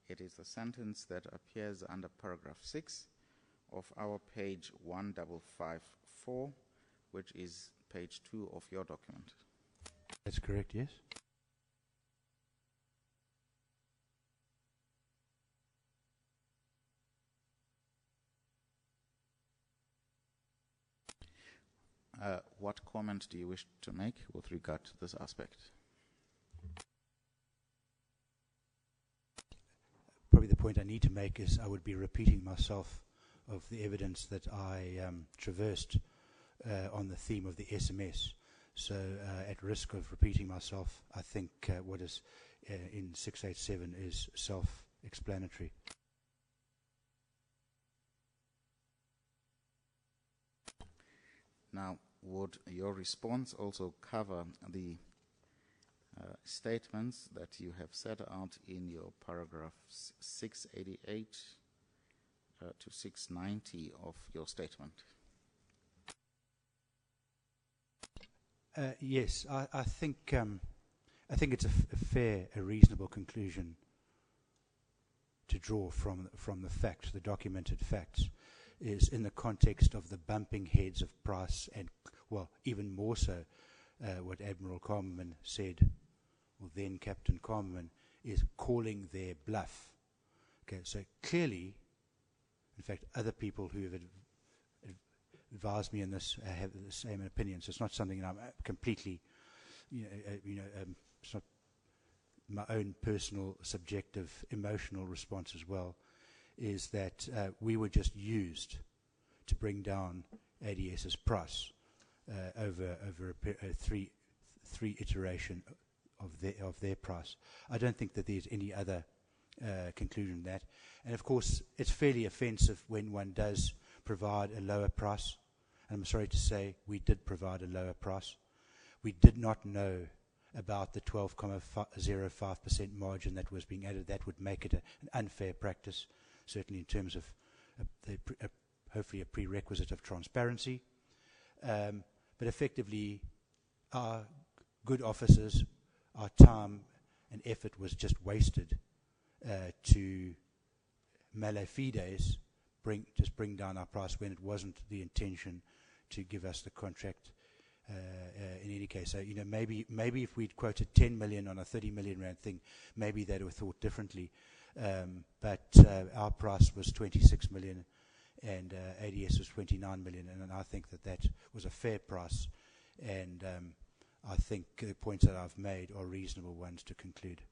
it is the sentence that appears under paragraph 6 of our page 1554, which is page 2 of your document. That's correct, yes. What comment do you wish to make with regard to this aspect? Probably the point I need to make is I would be repeating myself of the evidence that I traversed on the theme of the SMS. So at risk of repeating myself, I think what is in 687 is self-explanatory. Now, would your response also cover the statements that you have set out in your paragraphs 688 to 690 of your statement? Yes, I think it's a reasonable conclusion to draw from the facts, the documented facts, is in the context of the bumping heads of price and, well, even more so, what Admiral Carmerman said, or then Captain Carmerman, is calling their bluff. Okay, so clearly, in fact, other people who have advised me in this have the same opinion. So it's not something that I'm completely, it's not my own personal, subjective, emotional response as well. Is that we were just used to bring down ADS's price over a three iteration of their price. I don't think that there's any other conclusion than that. And of course, it's fairly offensive when one does provide a lower price. And I'm sorry to say, we did provide a lower price. We did not know about the 12.05% margin that was being added. That would make it an unfair practice, certainly in terms of hopefully a prerequisite of transparency. But effectively, our good officers, our time and effort was just wasted to mala fides, bring down our price when it wasn't the intention to give us the contract in any case. So, maybe if we'd quoted 10 million on a 30 million rand thing, maybe they'd have thought differently. But our price was 26 million and ADS was 29 million, and I think that was a fair price, and I think the points that I've made are reasonable ones to conclude.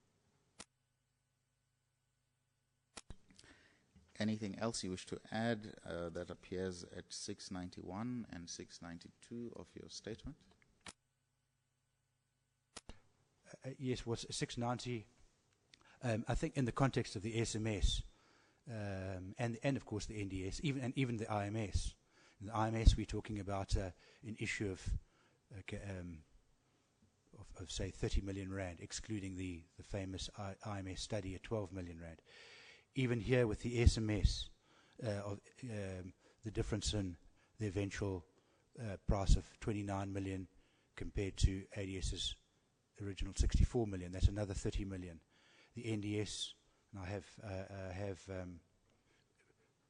Anything else you wish to add that appears at 691 and 692 of your statement? Yes, was 690. I think in the context of the SMS and of course the NDS, even the IMS. In the IMS, we're talking about an issue of say 30 million rand, excluding the famous IMS study at 12 million rand. even here with the SMS, of the difference in the eventual price of 29 million compared to ADS's original 64 million, that's another 30 million. The NDS, and I have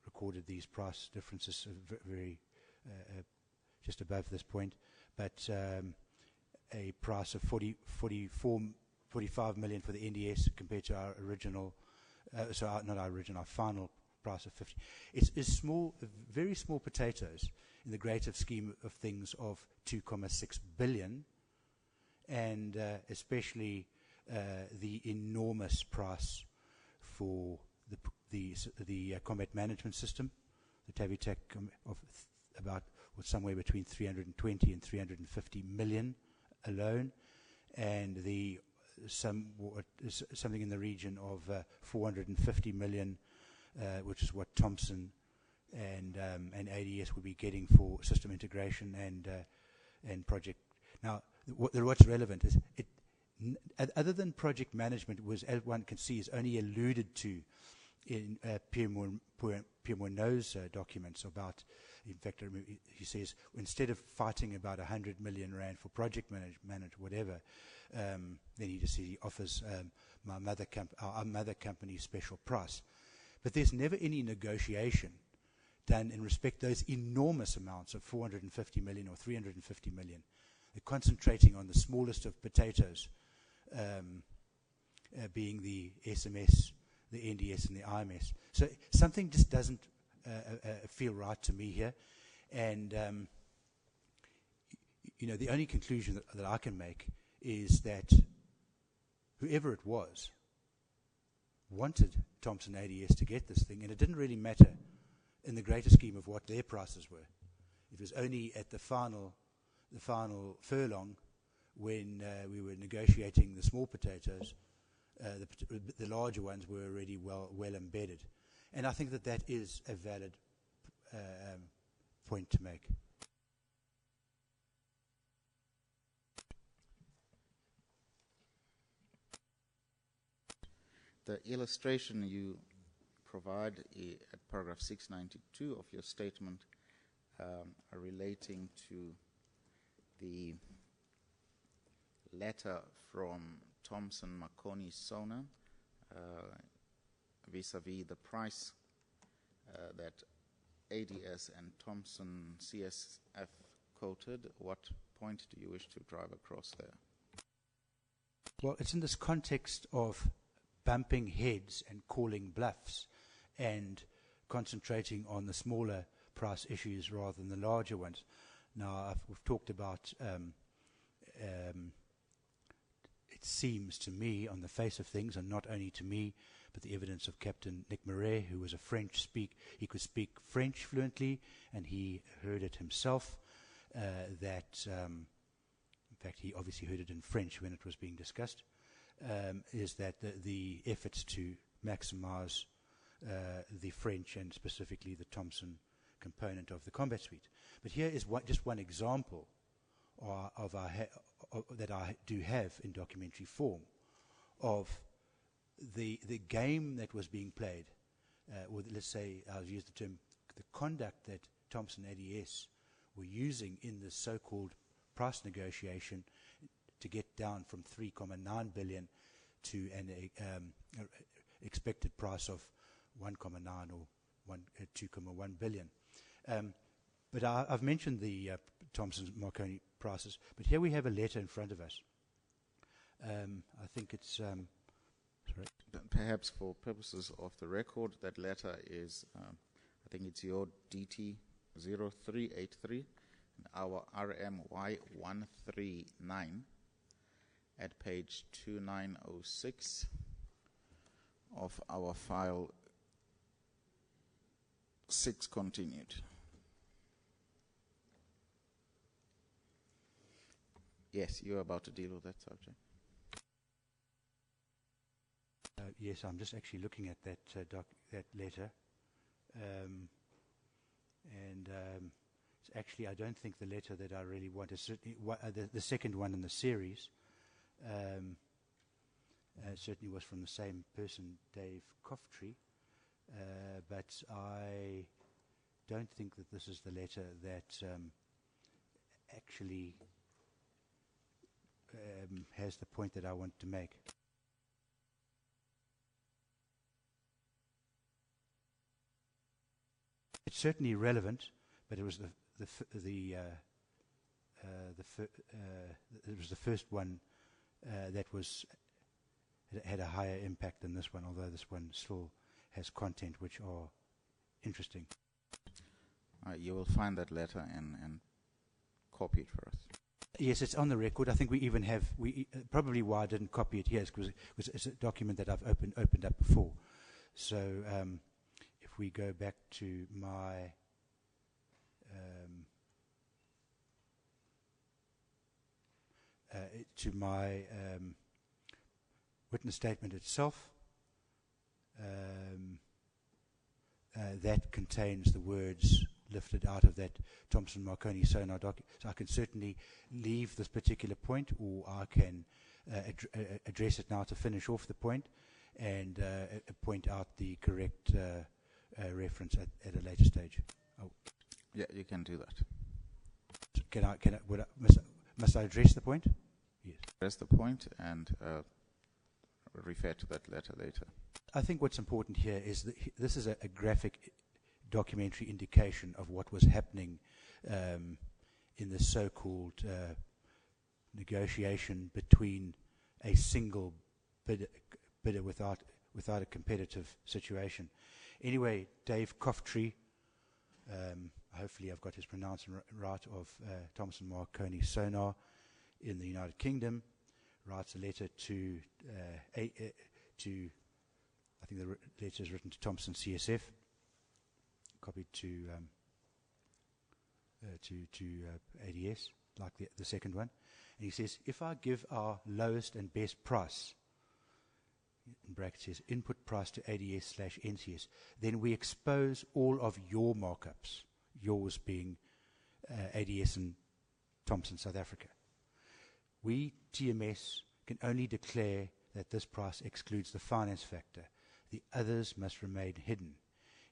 recorded these price differences very just above this point, but a price of 45 million for the NDS compared to our original, not our original, our final price of 50. It's small, very small potatoes in the greater scheme of things of 2.6 billion, and especially the enormous price for the combat management system, the TAVITAC of about somewhere between 320 and 350 million alone, and the something in the region of 450 million, which is what Thompson and ADS would be getting for system integration and project. Now, what's relevant is other than project management, was, as one can see, is only alluded to in Pierre Monod's documents about. In fact, he says instead of fighting about 100 million rand for project management, whatever, then he offers our mother company's special price. But there's never any negotiation done in respect to those enormous amounts of 450 million or 350 million. They're concentrating on the smallest of potatoes, being the SMS, the NDS, and the IMS. So something just doesn't feel right to me here, and the only conclusion that I can make is that whoever it was wanted Thompson ADS to get this thing, and it didn't really matter in the greater scheme of what their prices were. It was only at the final furlong when we were negotiating the small potatoes, the larger ones were already well embedded. And I think that is a valid point to make. The illustration you provide at paragraph 692 of your statement relating to the letter from Thomson Makoni Sona vis-a-vis the price that ADS and Thomson CSF quoted. What point do you wish to drive across there? Well, it's in this context of bumping heads and calling bluffs and concentrating on the smaller price issues rather than the larger ones. Now, we've talked about, it seems to me, on the face of things, and not only to me, but the evidence of Captain Nick Marais, who was he could speak French fluently, and he heard it himself, that, in fact, he obviously heard it in French when it was being discussed, is that the efforts to maximize the French and specifically the Thomson component of the combat suite. But here is just one example that I do have in documentary form of the game that was being played, or let's say, I'll use the term, the conduct that Thomson ADS were using in the so-called price negotiation to get down from 3.9 billion to an expected price of 1.9 or 2.1 billion. But I've mentioned the Thomson Marconi prices, but here we have a letter in front of us. I think it's sorry. Perhaps for purposes of the record, that letter is, I think it's your DT 0383, our RMY 139 at page 2906 of our file 6 continued. Yes, you're about to deal with that subject. Yes, I'm just actually looking at that letter, and it's actually, I don't think the letter that I really want is certainly the second one in the series. Certainly was from the same person, Dave Cofftree. but I don't think that this is the letter that actually has the point that I want to make. It's certainly relevant, but it was it was the first one that had a higher impact than this one, although this one still has content which are interesting. You will find that letter and copy it for us. Yes, it's on the record. I think we even have, probably why I didn't copy it here is because it's a document that I've opened up before. So if we go back to my witness statement itself, that contains the words lifted out of that Thompson Marconi sonar document. So I can certainly leave this particular point, or I can address it now to finish off the point and point out the correct reference at a later stage. Oh. Yeah, you can do that. Must I address the point? Yes. Address the point and refer to that letter later. I think what's important here is that this is a graphic documentary indication of what was happening in the so-called negotiation between a single bidder without a competitive situation. Anyway, Dave Cofftree, hopefully I've got his pronouncement right, of Thomson Marconi Sonar in the United Kingdom, writes a letter to I think the letter is written to Thomson CSF, copied to ADS, like the second one. And he says, if I give our lowest and best price, in brackets says input price to ADS/NCS, then we expose all of your markups, yours being ADS and Thomson South Africa. We, TMS, can only declare that this price excludes the finance factor. The others must remain hidden.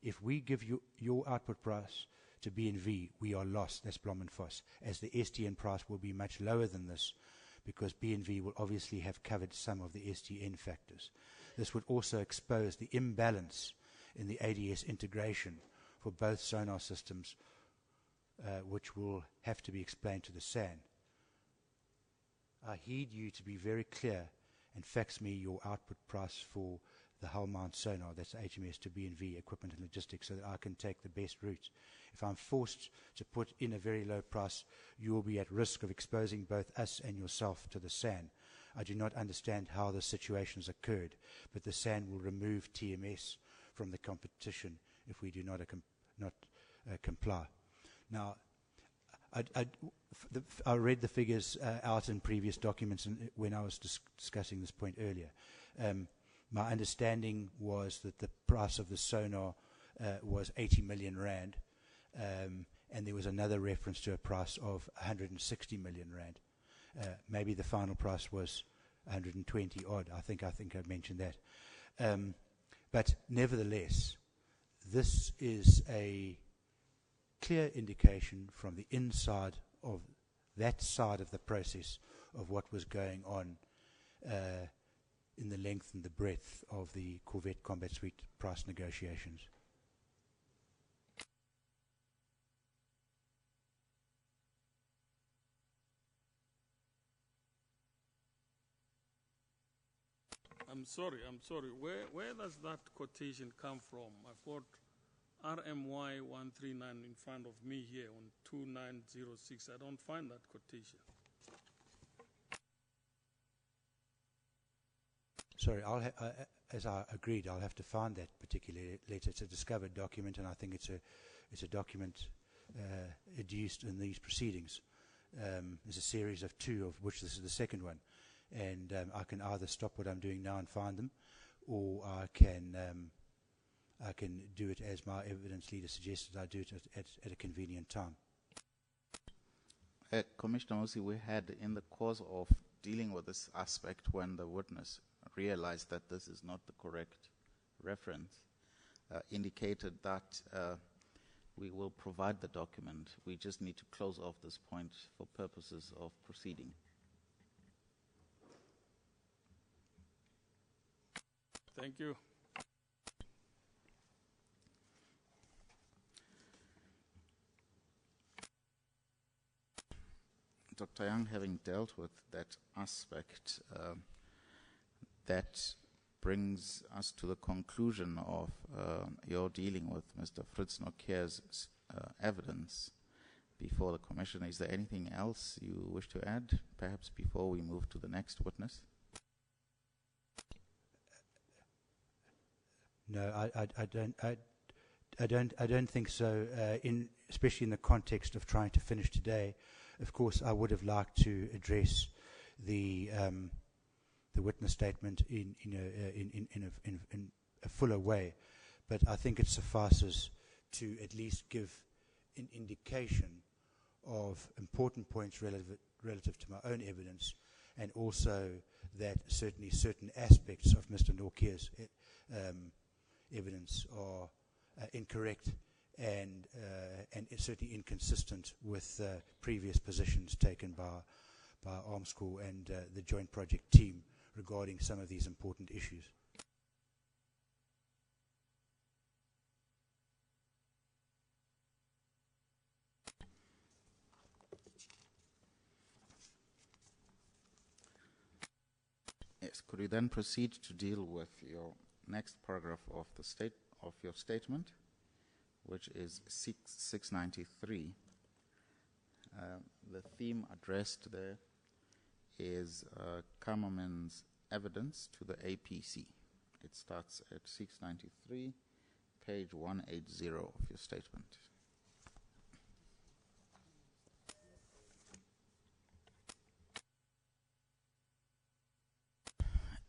If we give you your output price to B&V, we are lost, that's Blom and Voss, as the STN price will be much lower than this, because B&V will obviously have covered some of the STN factors. This would also expose the imbalance in the ADS integration for both sonar systems, which will have to be explained to the SAN. I heed you to be very clear and fax me your output price for the hull mount sonar, that's HMS, to B&V equipment and logistics, so that I can take the best route. If I'm forced to put in a very low price, you will be at risk of exposing both us and yourself to the SAN. I do not understand how this situation has occurred, but the SAN will remove TMS from the competition if we do not comply. Now, I read the figures out in previous documents when I was discussing this point earlier. My understanding was that the price of the sonar was 80 million rand, and there was another reference to a price of 160 million rand. Maybe the final price was 120 odd. I think I mentioned that. But nevertheless, this is a clear indication from the inside of that side of the process of what was going on in the length and the breadth of the Corvette Combat Suite price negotiations. I'm sorry. Where does that quotation come from? I've got RMY 139 in front of me here on 2906. I don't find that quotation. Sorry, as I agreed, I'll have to find that particular letter. It's a discovered document, and I think it's a document adduced in these proceedings. There's a series of two, of which this is the second one. And I can either stop what I'm doing now and find them, or I can do it as my evidence leader suggested. I do it at a convenient time. Commissioner Musi, we had, in the course of dealing with this aspect, when the witness realized that this is not the correct reference, indicated that we will provide the document. We just need to close off this point for purposes of proceeding. Thank you. Dr. Young, having dealt with that aspect, that brings us to the conclusion of your dealing with Mr. Fritz Nokier's evidence before the Commission. Is there anything else you wish to add, perhaps before we move to the next witness? No, I don't think so. Especially in the context of trying to finish today, of course, I would have liked to address the witness statement in a fuller way, but I think it suffices to at least give an indication of important points relative to my own evidence, and also that certainly certain aspects of Mr. Nokier's evidence are incorrect and certainly inconsistent with previous positions taken by Arms Corps and the Joint Project team regarding some of these important issues. Yes, could we then proceed to deal with your next paragraph of your statement, which is 693. The theme addressed there is Kammerman's evidence to the APC. It starts at 693, page 180 of your statement.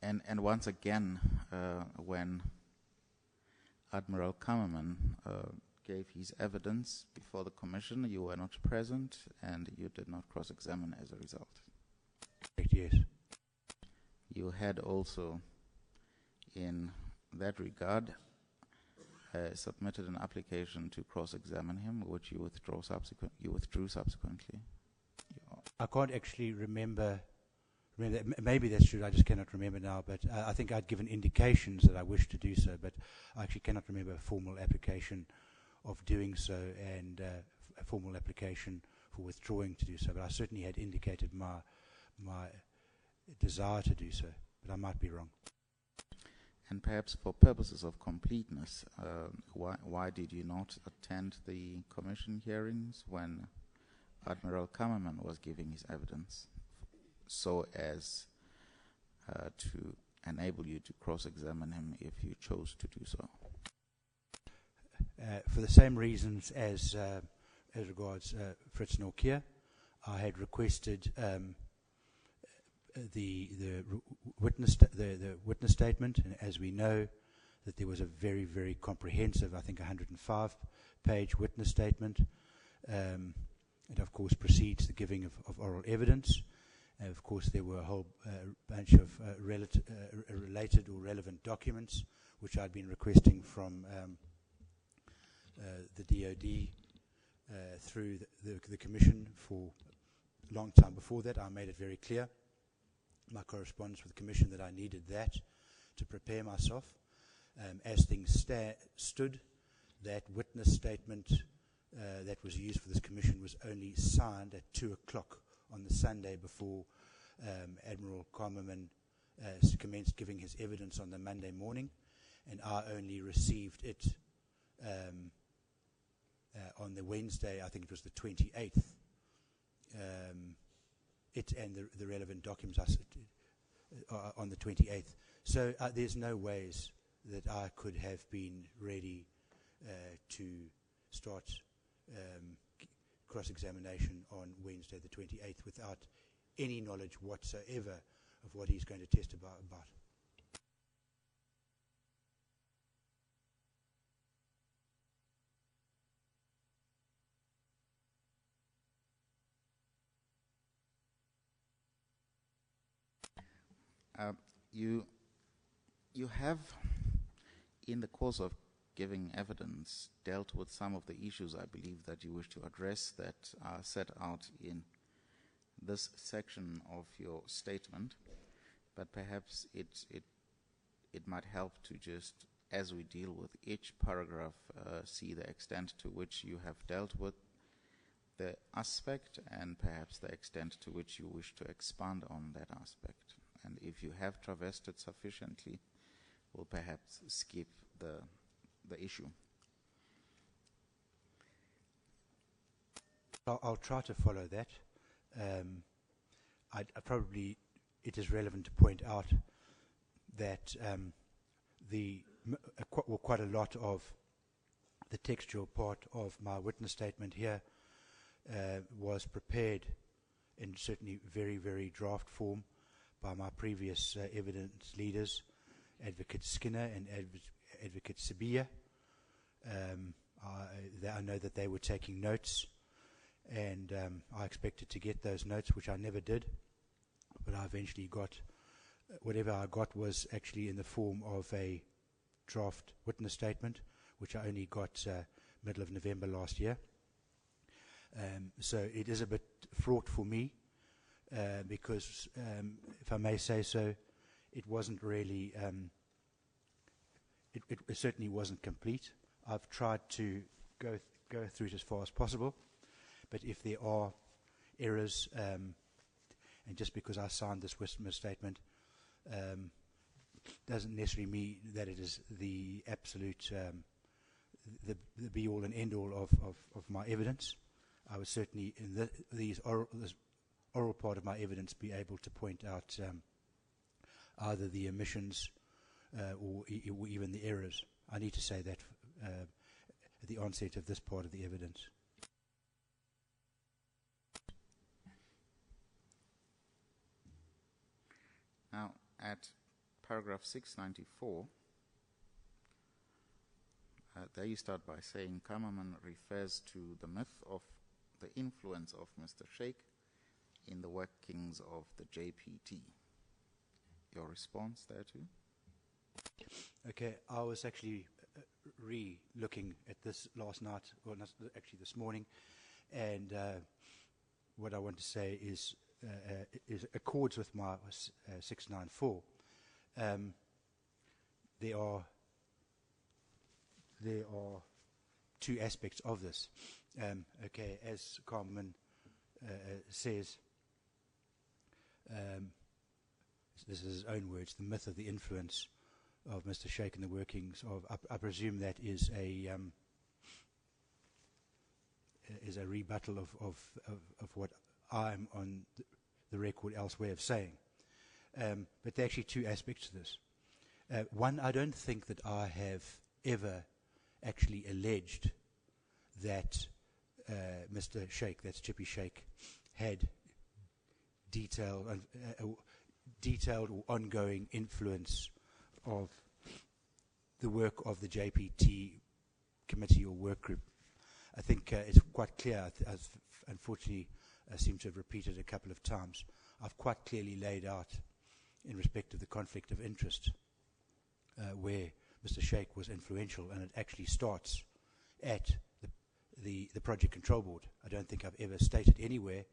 And once again, when Admiral Kammerman gave his evidence before the Commission, you were not present and you did not cross-examine as a result. Yes. You had also, in that regard, submitted an application to cross-examine him, which you withdrew subsequently. I can't actually remember. Maybe that's true. I just cannot remember now. But I think I'd given indications that I wished to do so, but I actually cannot remember a formal application of doing so and a formal application for withdrawing to do so. But I certainly had indicated my desire to do so, but I might be wrong. And perhaps for purposes of completeness, why did you not attend the Commission hearings when Admiral Kammerman was giving his evidence, so as to enable you to cross-examine him if you chose to do so? For the same reasons as regards Fritz Nokier, I had requested the witness statement, and as we know, that there was a very, very comprehensive, I think 105-page witness statement. It of course precedes the giving of oral evidence. Of course, there were a whole bunch of related or relevant documents which I'd been requesting from the DOD through the Commission for a long time before that. I made it very clear, my correspondence with the Commission, that I needed that to prepare myself. As things stood, that witness statement that was used for this Commission was only signed at 2 o'clock on the Sunday before Admiral Kammerman commenced giving his evidence on the Monday morning, and I only received it on the Wednesday, I think it was the 28th. It and the relevant documents on the 28th. So there's no ways that I could have been ready to start cross-examination on Wednesday the 28th without any knowledge whatsoever of what he's going to testify about. You have, in the course of giving evidence, dealt with some of the issues I believe that you wish to address that are set out in this section of your statement, but perhaps it might help to just, as we deal with each paragraph, see the extent to which you have dealt with the aspect and perhaps the extent to which you wish to expand on that aspect. And if you have traversed it sufficiently, we'll perhaps skip the issue. I'll try to follow that. It is relevant to point out that quite a lot of the textual part of my witness statement here was prepared in certainly very, very draft form by my previous evidence leaders, Advocate Skinner and Advocate Sabia. I know that they were taking notes, and I expected to get those notes, which I never did, but I eventually got whatever I got was actually in the form of a draft witness statement, which I only got middle of November last year. So it is a bit fraught for me because, if I may say so, it wasn't really, it certainly wasn't complete. I've tried to go through it as far as possible, but if there are errors, and just because I signed this witness statement, doesn't necessarily mean that it is the absolute, the be-all and end-all of my evidence. I would certainly, in this oral part of my evidence, be able to point out either the omissions or even the errors. I need to say that at the onset of this part of the evidence. Now, at paragraph 694, there you start by saying Kammerman refers to the myth of the influence of Mr. Sheikh in the workings of the JPT. Your response there too? Okay, I was actually re-looking at this last night, or actually this morning, and what I want to say is accords with my 694. There are two aspects of this. Okay, as Carmen says, this is his own words, the myth of the influence of Mr. Sheikh and the workings of, I presume that is a rebuttal of what I'm on the record elsewhere of saying. But there are actually two aspects to this. One, I don't think that I have ever actually alleged that Mr. Sheikh, that's Chippy Sheikh, had detailed or ongoing influence of the work of the JPT committee or work group. I think it's quite clear, as unfortunately I seem to have repeated a couple of times, I've quite clearly laid out in respect of the conflict of interest where Mr. Sheikh was influential, and it actually starts at the Project Control Board. I don't think I've ever stated anywhere,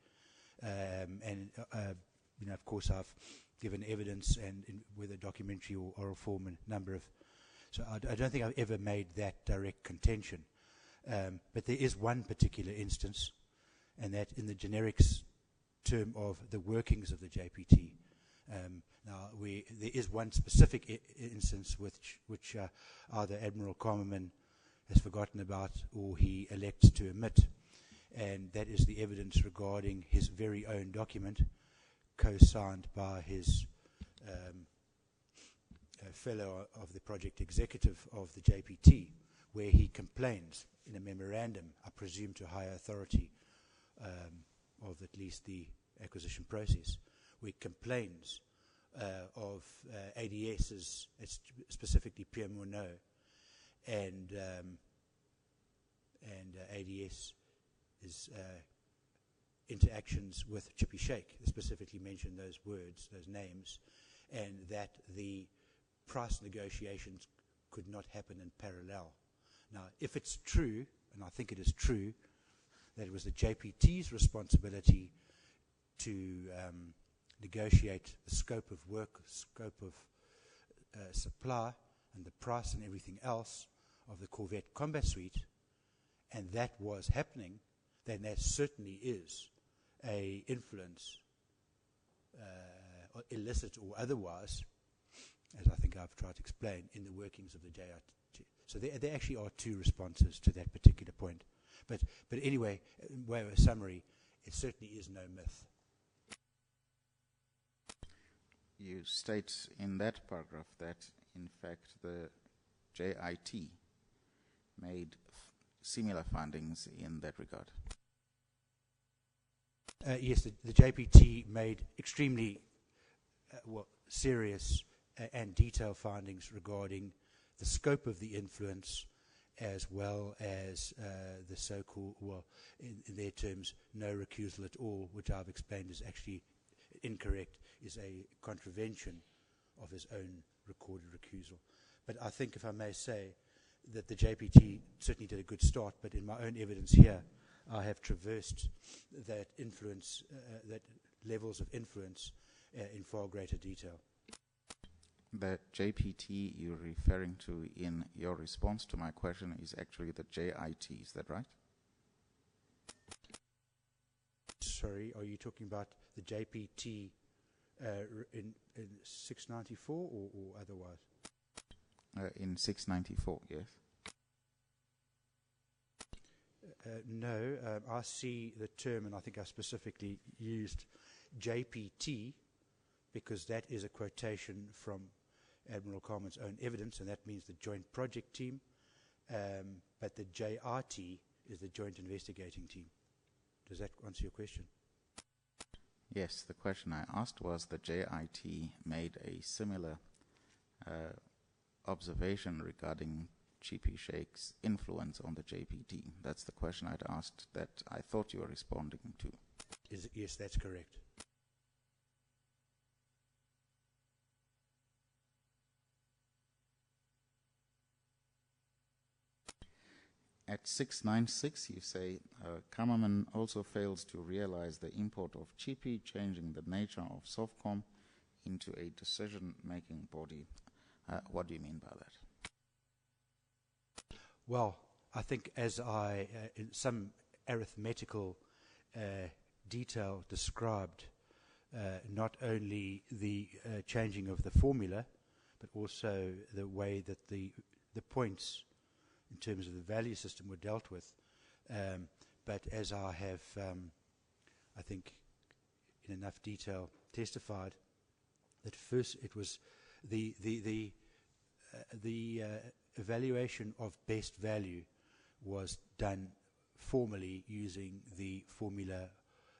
of course I've given evidence and whether documentary or oral form and number of, so I don't think I've ever made that direct contention. But there is one particular instance, and that in the generics term of the workings of the JPT. Now, there is one specific instance which either Admiral Kammerman has forgotten about or he elects to omit, and that is the evidence regarding his very own document, co-signed by his fellow of the project executive of the JPT, where he complains in a memorandum, I presume to higher authority of at least the acquisition process, where he complains of ADS's, specifically Pierre Monod, and ADS's interactions with Chippy Sheikh, specifically mention those words, those names, and that the price negotiations could not happen in parallel. Now, if it's true, and I think it is true, that it was the JPT's responsibility to negotiate the scope of work, scope of supply, and the price and everything else of the Corvette Combat Suite, and that was happening, then that certainly is a influence, illicit or otherwise, as I think I've tried to explain, in the workings of the JIT. So there actually are two responses to that particular point. But anyway, in way of a summary, it certainly is no myth. You state in that paragraph that, in fact, the JIT made similar findings in that regard. Yes, the JPT made extremely serious and detailed findings regarding the scope of the influence, as well as the so-called, in their terms, no recusal at all, which I've explained is actually incorrect, is a contravention of his own recorded recusal. But I think, if I may say, that the JPT certainly did a good start, but in my own evidence here, I have traversed that influence, that levels of influence in far greater detail. The JPT you're referring to in your response to my question is actually the JIT, is that right? Sorry, are you talking about the JPT in 694 or otherwise? In 694, yes. No, I see the term, and I think I specifically used JPT because that is a quotation from Admiral Coleman's own evidence, and that means the Joint Project Team. But the JRT is the Joint Investigating Team. Does that answer your question? Yes, the question I asked was the JIT made a similar observation regarding Chippy Sheikh's influence on the JPT. That's the question I'd asked that I thought you were responding to. Yes, that's correct. At 696, you say, Kammerman also fails to realize the import of Chippy changing the nature of SOFCOM into a decision-making body. What do you mean by that? Well, I think as I, in some arithmetical detail, described not only the changing of the formula, but also the way that the points in terms of the value system were dealt with. But as I have, I think, in enough detail testified, that first it was the evaluation of best value was done formally using the formula,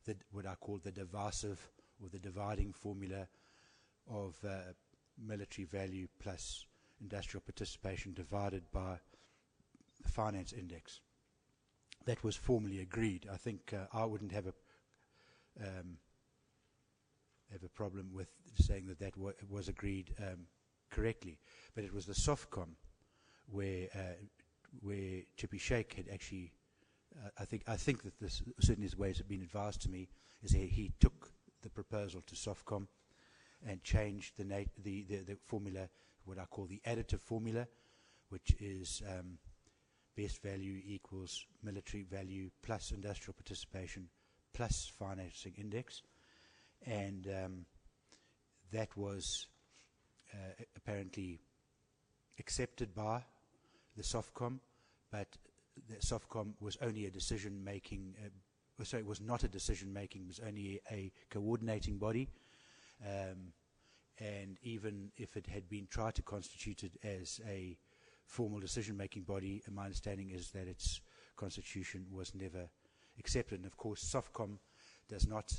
that what I call the divisive or the dividing formula of military value plus industrial participation divided by the finance index. That was formally agreed. I think I wouldn't have a problem with saying that was agreed correctly, but it was the SOFCOM where Chippy Sheikh had actually, I think that this certainly is the way it's been advised to me, is he took the proposal to SOFCOM and changed the formula, what I call the additive formula, which is best value equals military value plus industrial participation plus financing index, and that was apparently accepted by the SOFCOM, but the SOFCOM was only a decision-making, it was not a decision-making, it was only a coordinating body, and even if it had been tried to constitute it as a formal decision-making body, my understanding is that its constitution was never accepted. And of course, SOFCOM does not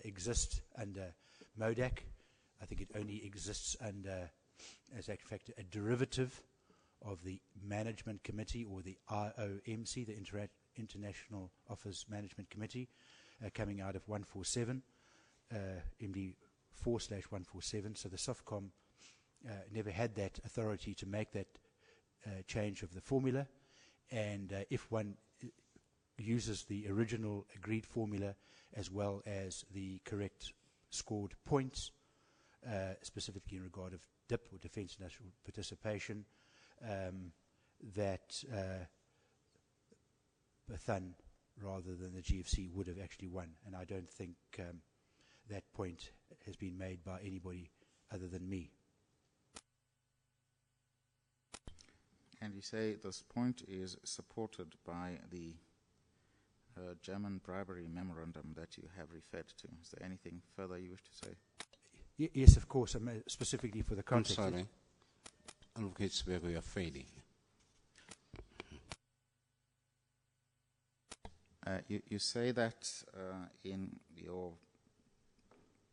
exist under MODAC. I think it only exists under, as a fact, a derivative of the Management Committee, or the IOMC, the International Office Management Committee, coming out of 147, MD 4/147. So the SOFCOM never had that authority to make that change of the formula, and if one uses the original agreed formula as well as the correct scored points, specifically in regard of DIP or Defence National Participation, that Bethan rather than the GFC would have actually won, and I don't think that point has been made by anybody other than me. And you say this point is supported by the German bribery memorandum that you have referred to. Is there anything further you wish to say? Yes, of course, specifically for the I'm context. sorry. Advocate Sibego, you're fading. You say that in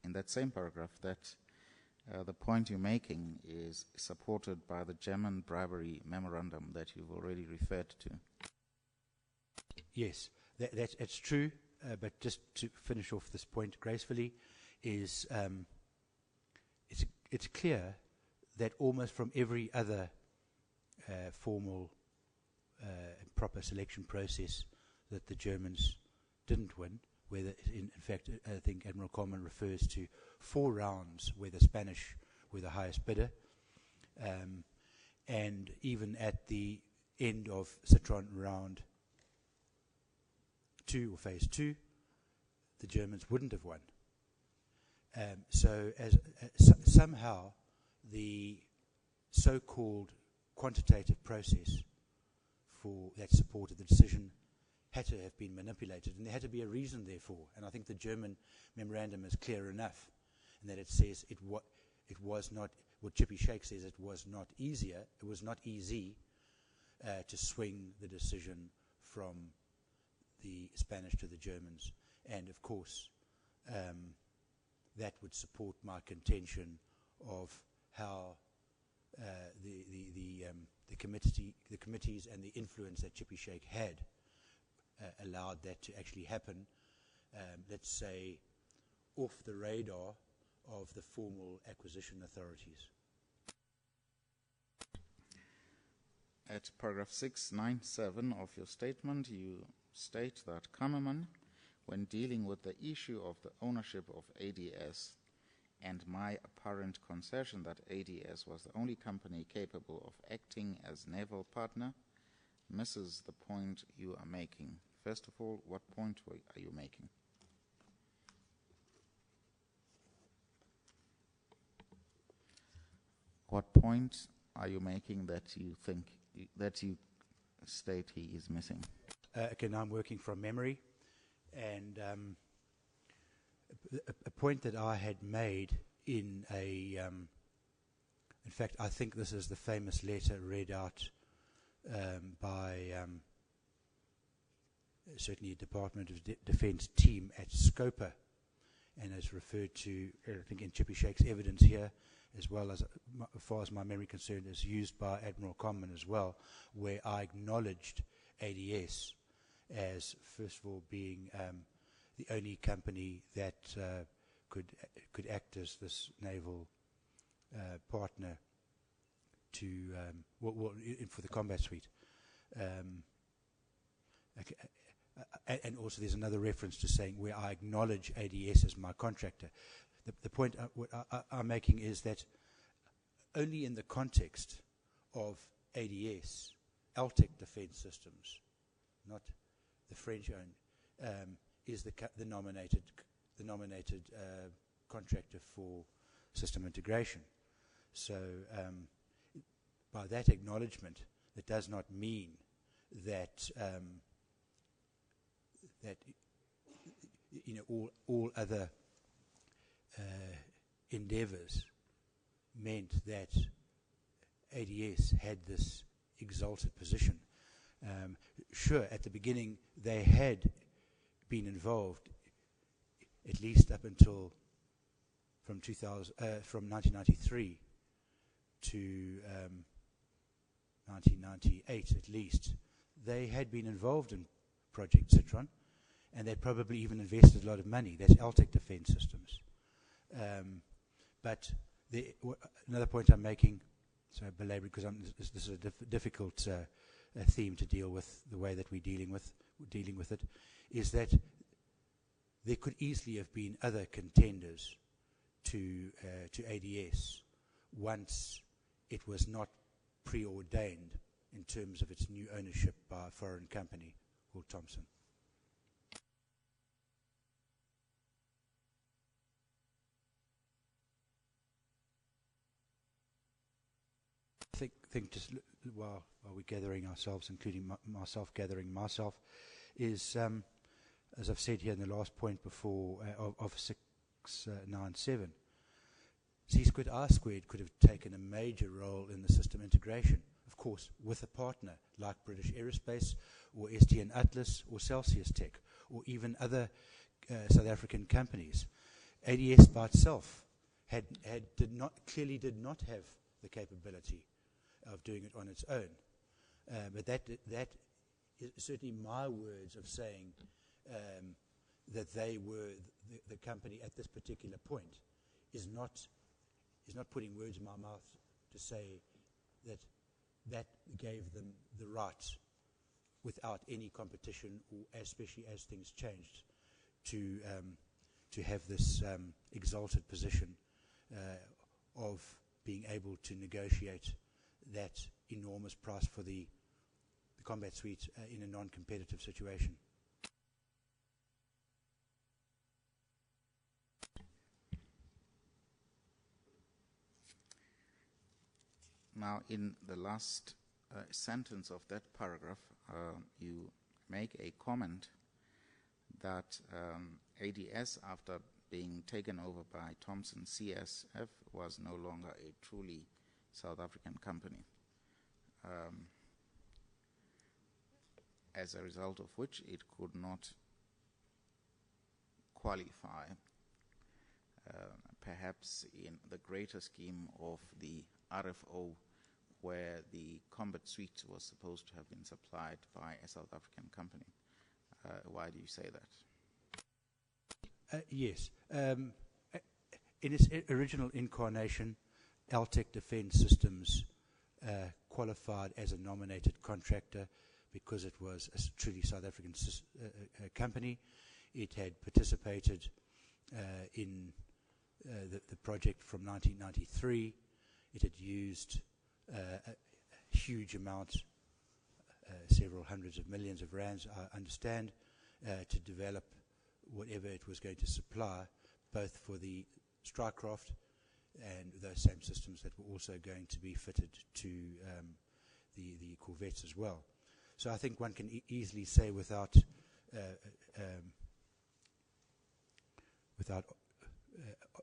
that same paragraph that the point you're making is supported by the German bribery memorandum that you've already referred to. Yes, that's true, but just to finish off this point gracefully, is it's clear that almost from every other formal and proper selection process that the Germans didn't win, where in fact I think Admiral Coleman refers to 4 rounds where the Spanish were the highest bidder, and even at the end of Citron round 2 or phase 2, the Germans wouldn't have won. So somehow the so-called quantitative process for that supported the decision had to have been manipulated, and there had to be a reason therefore. And I think the German memorandum is clear enough in that it says it was not, what Chippy Shake says, it was not easy to swing the decision from the Spanish to the Germans. And of course, that would support my contention of how the committees and the influence that Chippy Shake had allowed that to actually happen, let's say, off the radar of the formal acquisition authorities. At paragraph 697 of your statement, you state that Kammerman, when dealing with the issue of the ownership of ADS and my apparent concession that ADS was the only company capable of acting as naval partner, misses the point you are making. First of all, what point are you making? What point are you making that you think, that you state he is missing? Again, I'm working from memory, and a point that I had made in in fact, I think this is the famous letter read out by certainly a Department of Defence team at Scopa, and is referred to, I think, in Chippy Shake's evidence here, as well as far as my memory is concerned, is used by Admiral Coleman as well, where I acknowledged ADS as, first of all, being the only company that could act as this naval partner to for the combat suite. And also there's another reference to saying where I acknowledge ADS as my contractor. The point I'm making is that only in the context of ADS, Altec Defence Systems, not the French owned, is the nominated contractor for system integration. So by that acknowledgement, it does not mean that that all other endeavours meant that ADS had this exalted position. Sure, at the beginning they had been involved, at least up until from 1993 to 1998 at least. They had been involved in Project Citron, and they probably even invested a lot of money. That's Altec Defence Systems. But another point I'm making, so I belabor because this is a difficult theme to deal with the way that we're dealing with it, is that there could easily have been other contenders to ADS once it was not preordained in terms of its new ownership by a foreign company called Thomson. I think just while we're gathering ourselves, including myself gathering myself, is, as I've said here in the last point before, of 697, C squared I squared could have taken a major role in the system integration, of course, with a partner like British Aerospace or STN Atlas or Celsius Tech or even other South African companies. ADS by itself clearly did not have the capability of doing it on its own. But that is certainly my words of saying that they were the company at this particular point is not putting words in my mouth to say that gave them the right, without any competition, or especially as things changed, to have this exalted position of being able to negotiate that enormous price for the combat suite in a non-competitive situation. Now, in the last sentence of that paragraph, you make a comment that ADS, after being taken over by Thomson CSF, was no longer a truly South African company, as a result of which it could not qualify, perhaps in the greater scheme of the RFO, where the combat suite was supposed to have been supplied by a South African company. Why do you say that? Yes. In its original incarnation, Altec Defence Systems qualified as a nominated contractor because it was a truly South African company. It had participated in the project from 1993. It had used a huge amount, several hundreds of millions of rands, I understand, to develop whatever it was going to supply, both for the Strikecraft and those same systems that were also going to be fitted to the corvettes as well. So I think one can easily say without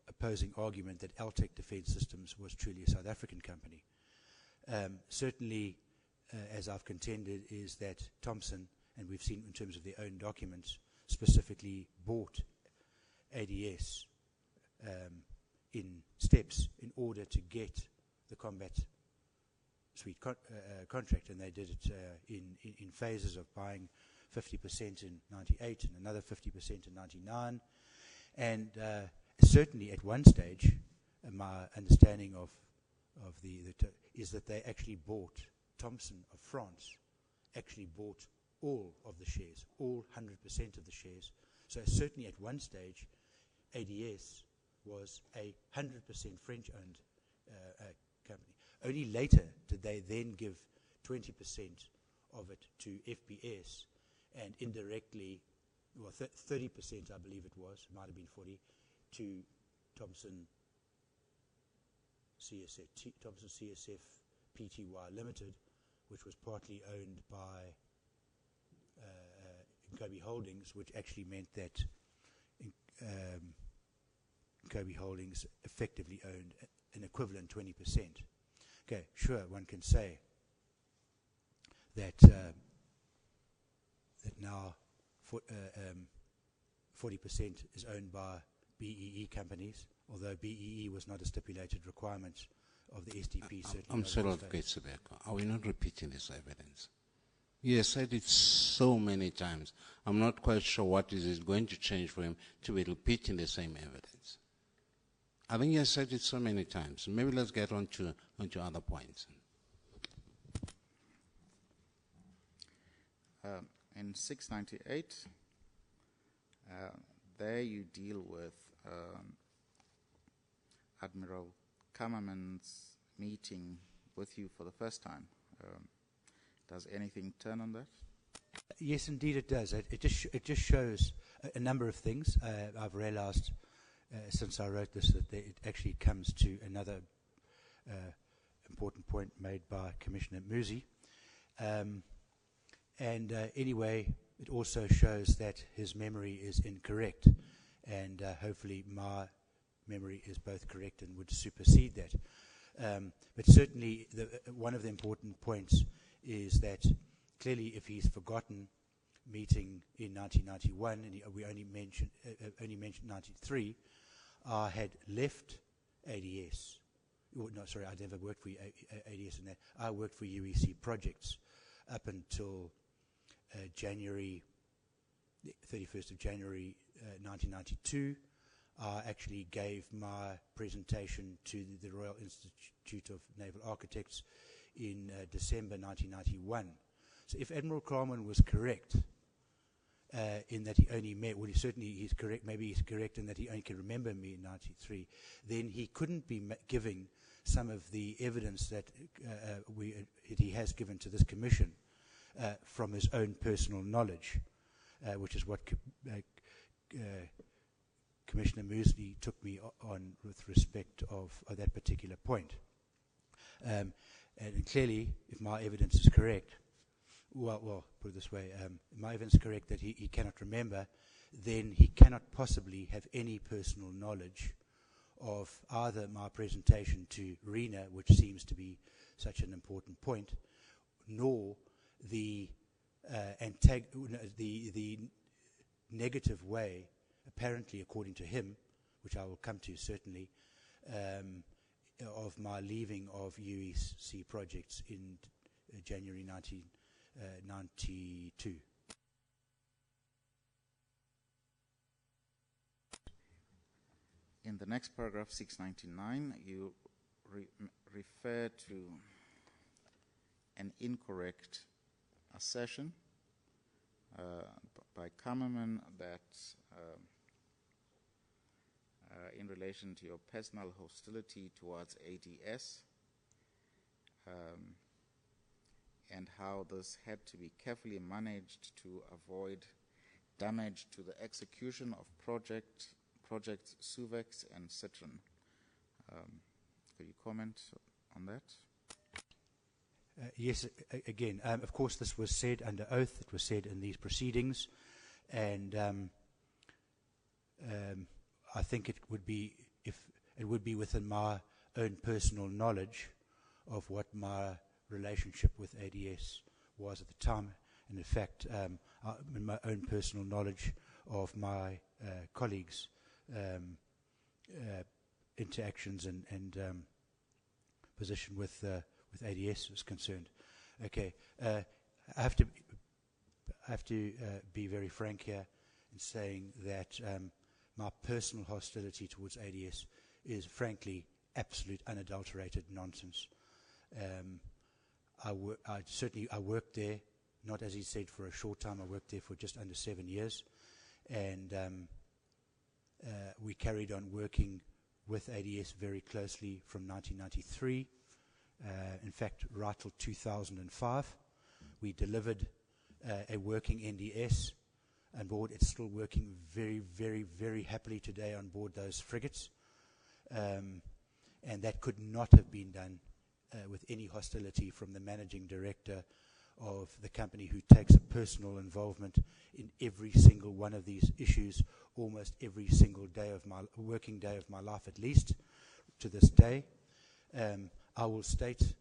opposing argument that Altec Defence Systems was truly a South African company. Certainly, as I've contended, is that Thomson, and we've seen in terms of their own documents, specifically bought ADS in steps in order to get the combat suite contract, and they did it in phases of buying 50% in 98 and another 50% in 99, and certainly at one stage, my understanding of is that they actually bought, Thomson of France actually bought all of the shares, all 100% of the shares. So certainly at one stage, ADS was a 100% French-owned company. Only later did they then give 20% of it to FPS, and indirectly, well, 30%, I believe it was, might have been 40, to Thomson CSF Pty Limited, which was partly owned by Kobe Holdings, which actually meant that Kobe Holdings effectively owned an equivalent 20%. Okay, sure, one can say that that now 40% is owned by BEE companies, although BEE was not a stipulated requirement of the SDP. I'm sorry, are we not repeating this evidence? He has said it so many times. I'm not quite sure what is going to change for him to be repeating the same evidence. I think he has said it so many times. Maybe let's get on to other points. In 698, there you deal with Admiral Kammerman's meeting with you for the first time. Does anything turn on that? Yes, indeed it does. It just shows a number of things. I've realized since I wrote this that it actually comes to another important point made by Commissioner Musi. Anyway, it also shows that his memory is incorrect, and hopefully my memory is both correct and would supersede that. But certainly one of the important points is that clearly if he's forgotten meeting in 1991, and we only mentioned 93, I had left ADS. Oh, no, sorry, I never worked for ADS in that. I worked for UEC Projects up until January, 31st of January 1992. I actually gave my presentation to the Royal Institute of Naval Architects in December 1991. So if Admiral Kramer was correct in that he only met, well, he's correct, maybe he's correct in that he only can remember me in 93, then he couldn't be giving some of the evidence that he has given to this commission from his own personal knowledge, which is what Commissioner Musi took me on with respect of that particular point. And clearly, if my evidence is correct, well, put it this way, if my evidence is correct that he cannot remember, then he cannot possibly have any personal knowledge of either my presentation to RENA, which seems to be such an important point, nor the negative way, apparently according to him, which I will come to certainly, of my leaving of UEC Projects in January 1992. In the next paragraph, 699, you refer to an incorrect assertion by Kammerman that in relation to your personal hostility towards ADS and how this had to be carefully managed to avoid damage to the execution of projects SUVEX and Citron. Could you comment on that? Yes, again, of course this was said under oath, it was said in these proceedings, and I think it would be within my own personal knowledge of what my relationship with ADS was at the time, and in fact in my own personal knowledge of my colleagues' interactions and position with ADS is concerned. Okay, I have to be very frank here in saying that my personal hostility towards ADS is frankly absolute unadulterated nonsense. I worked there, not as he said for a short time. I worked there for just under 7 years, and we carried on working with ADS very closely from 1993. In fact, right till 2005, we delivered a working NDS on board. It's still working very, very, very happily today on board those frigates, and that could not have been done with any hostility from the managing director of the company, who takes a personal involvement in every single one of these issues, almost every single day of my working day of my life, at least to this day. I will state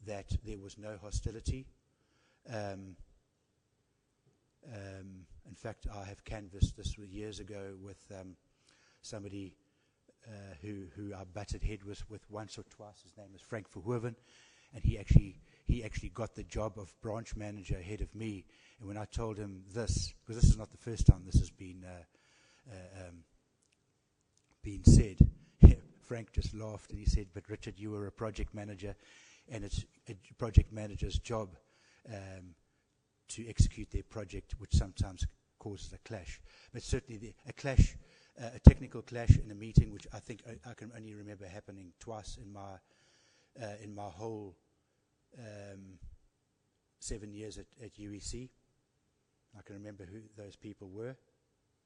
that there was no hostility. In fact, I have canvassed this years ago with somebody who I butted head with once or twice. His name is Frank Verhoeven, and he actually got the job of branch manager ahead of me. And when I told him this, because this is not the first time this has been said, Frank just laughed and he said, "But Richard, you were a project manager, and it's a project manager's job to execute their project, which sometimes causes a clash. But certainly a clash, a technical clash in a meeting, which I think I can only remember happening twice in my whole 7 years at UEC. I can remember who those people were,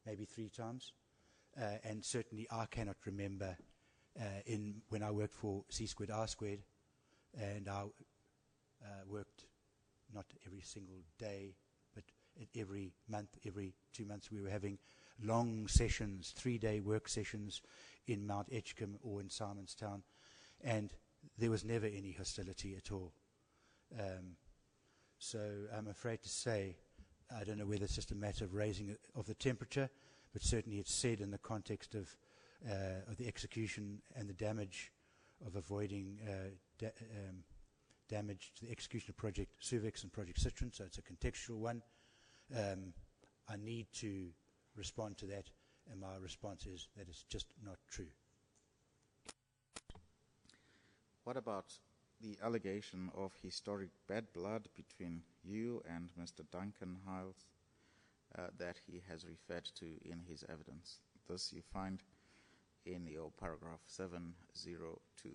maybe 3 times. And certainly I cannot remember when I worked for C squared R squared, and I worked not every single day, but every month, every 2 months, we were having long sessions, 3-day work sessions in Mount Edgecombe or in Simonstown, and there was never any hostility at all. So I'm afraid to say, I don't know whether it's just a matter of raising of the temperature, but certainly it's said in the context of the execution and the damage of avoiding damage to the execution of Project Suvex and Project Citron, so it's a contextual one. I need to respond to that, and my response is that it's just not true. What about the allegation of historic bad blood between you and Mr. Duncan Hiles that he has referred to in his evidence? This you find in your paragraph 702.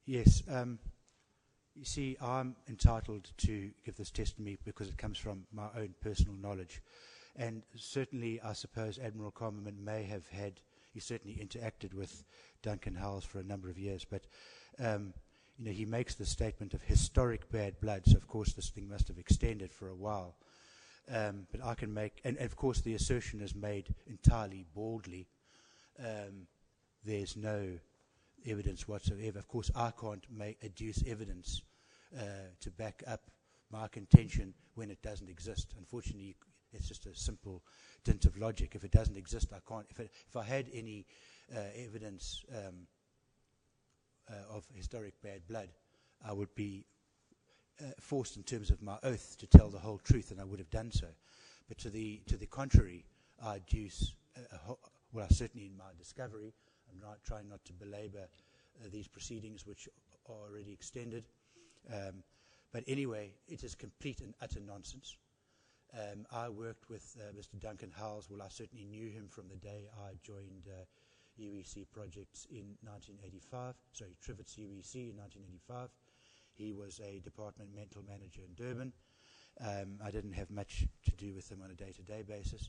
Yes. You see, I'm entitled to give this testimony because it comes from my own personal knowledge. And certainly, I suppose Admiral Commerman may have had, he certainly interacted with Duncan Howells for a number of years, but he makes the statement of historic bad blood, so of course this thing must have extended for a while. But I can make, and of course the assertion is made entirely baldly. There's no evidence whatsoever. Of course, I can't adduce evidence to back up my contention when it doesn't exist. Unfortunately, it's just a simple dint of logic. If it doesn't exist, I can't. If I had any evidence of historic bad blood, I would be forced, in terms of my oath, to tell the whole truth, and I would have done so. But to the contrary, I adduce, well, certainly in my discovery, I'm trying not to belabor these proceedings, which are already extended. But anyway, it is complete and utter nonsense. I worked with Mr. Duncan Howells. Well, I certainly knew him from the day I joined UEC projects in 1985. Sorry, Trivets UEC in 1985. He was a departmental manager in Durban. I didn't have much to do with him on a day-to-day basis,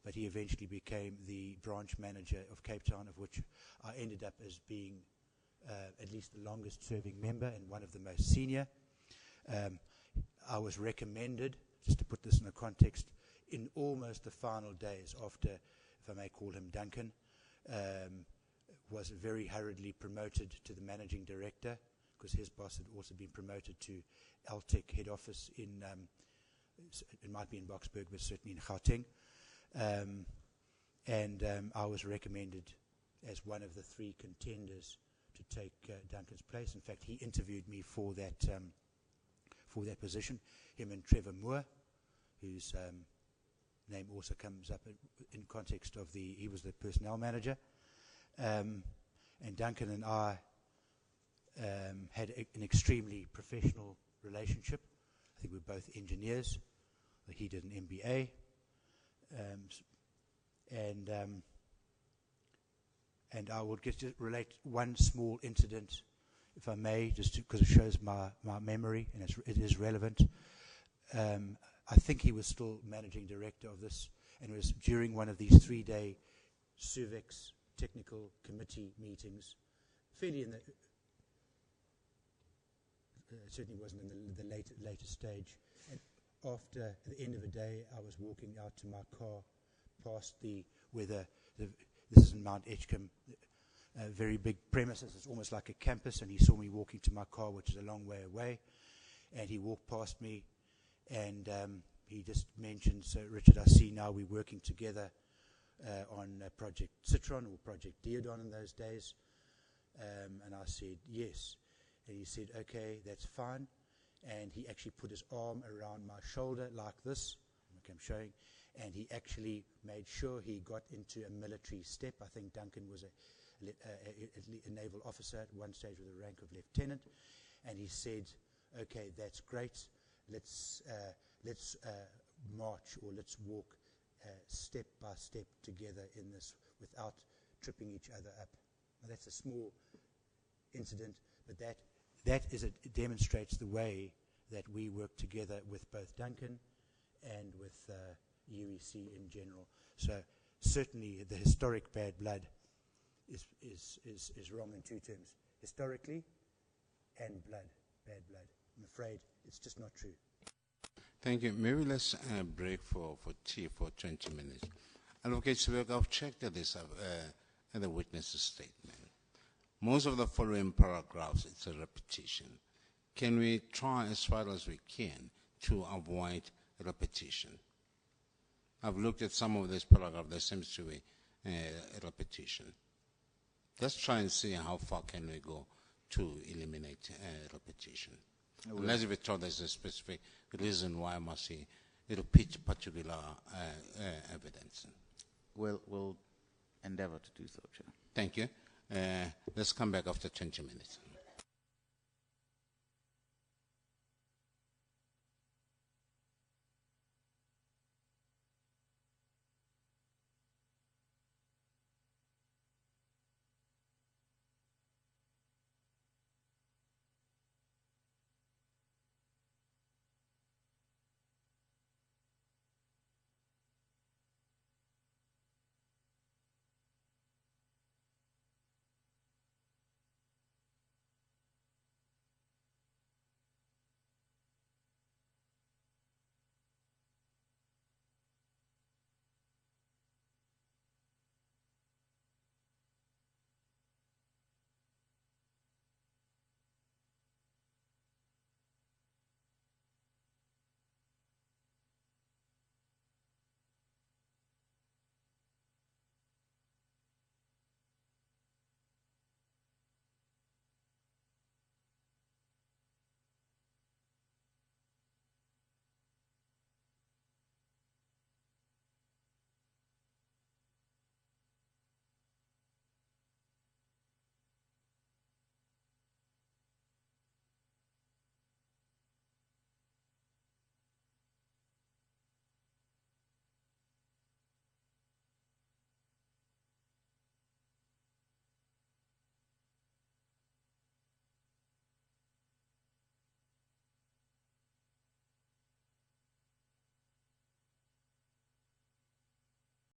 but he eventually became the branch manager of Cape Town, of which I ended up as being at least the longest serving member and one of the most senior. I was recommended, just to put this in a context, in almost the final days after, if I may call him Duncan, was very hurriedly promoted to the managing director, because his boss had also been promoted to LTEC head office in, it might be in Boksburg, but certainly in Gauteng. I was recommended as one of the 3 contenders to take Duncan's place. In fact, he interviewed me for that position. Him and Trevor Moore, whose name also comes up in context of he was the personnel manager. And Duncan and I had an extremely professional relationship. I think we're both engineers. He did an MBA. And I will just relate one small incident, if I may, just because it shows my memory, and it is relevant. I think he was still managing director of this, and it was during one of these 3-day Suvex technical committee meetings, fairly in the, certainly wasn't in the later stage. And after the end of the day, I was walking out to my car past this is in Mount Edgecombe, a very big premises. It's almost like a campus, and he saw me walking to my car, which is a long way away, and he walked past me, and he just mentioned, "So Richard, I see now we're working together on Project Citron or Project Diodon in those days." And I said, "Yes." And he said, "Okay, that's fine." And he actually put his arm around my shoulder like this, like I'm showing, and he actually made sure he got into a military step. I think Duncan was a naval officer at one stage with the rank of lieutenant. And he said, "Okay, that's great. let's march, or let's walk step by step together in this without tripping each other up. Now, that's a small incident, but it demonstrates the way that we work together with both Duncan and with UEC in general. So certainly the historic bad blood is wrong in two terms: historically and blood, bad blood. I'm afraid it's just not true. Thank you. Maybe let's break for tea for 20 minutes. Advocate Sibek, I've checked this at the witness's statement. Most of the following paragraphs, it's a repetition. Can we try as far as we can to avoid repetition? I've looked at some of this paragraph. There seems to be a repetition. Let's try and see how far can we go to eliminate repetition. Unless if it thought there's a specific reason why I must see repeat particular evidence. We'll endeavor to do so, Chair. Thank you. Let's come back after 20 minutes.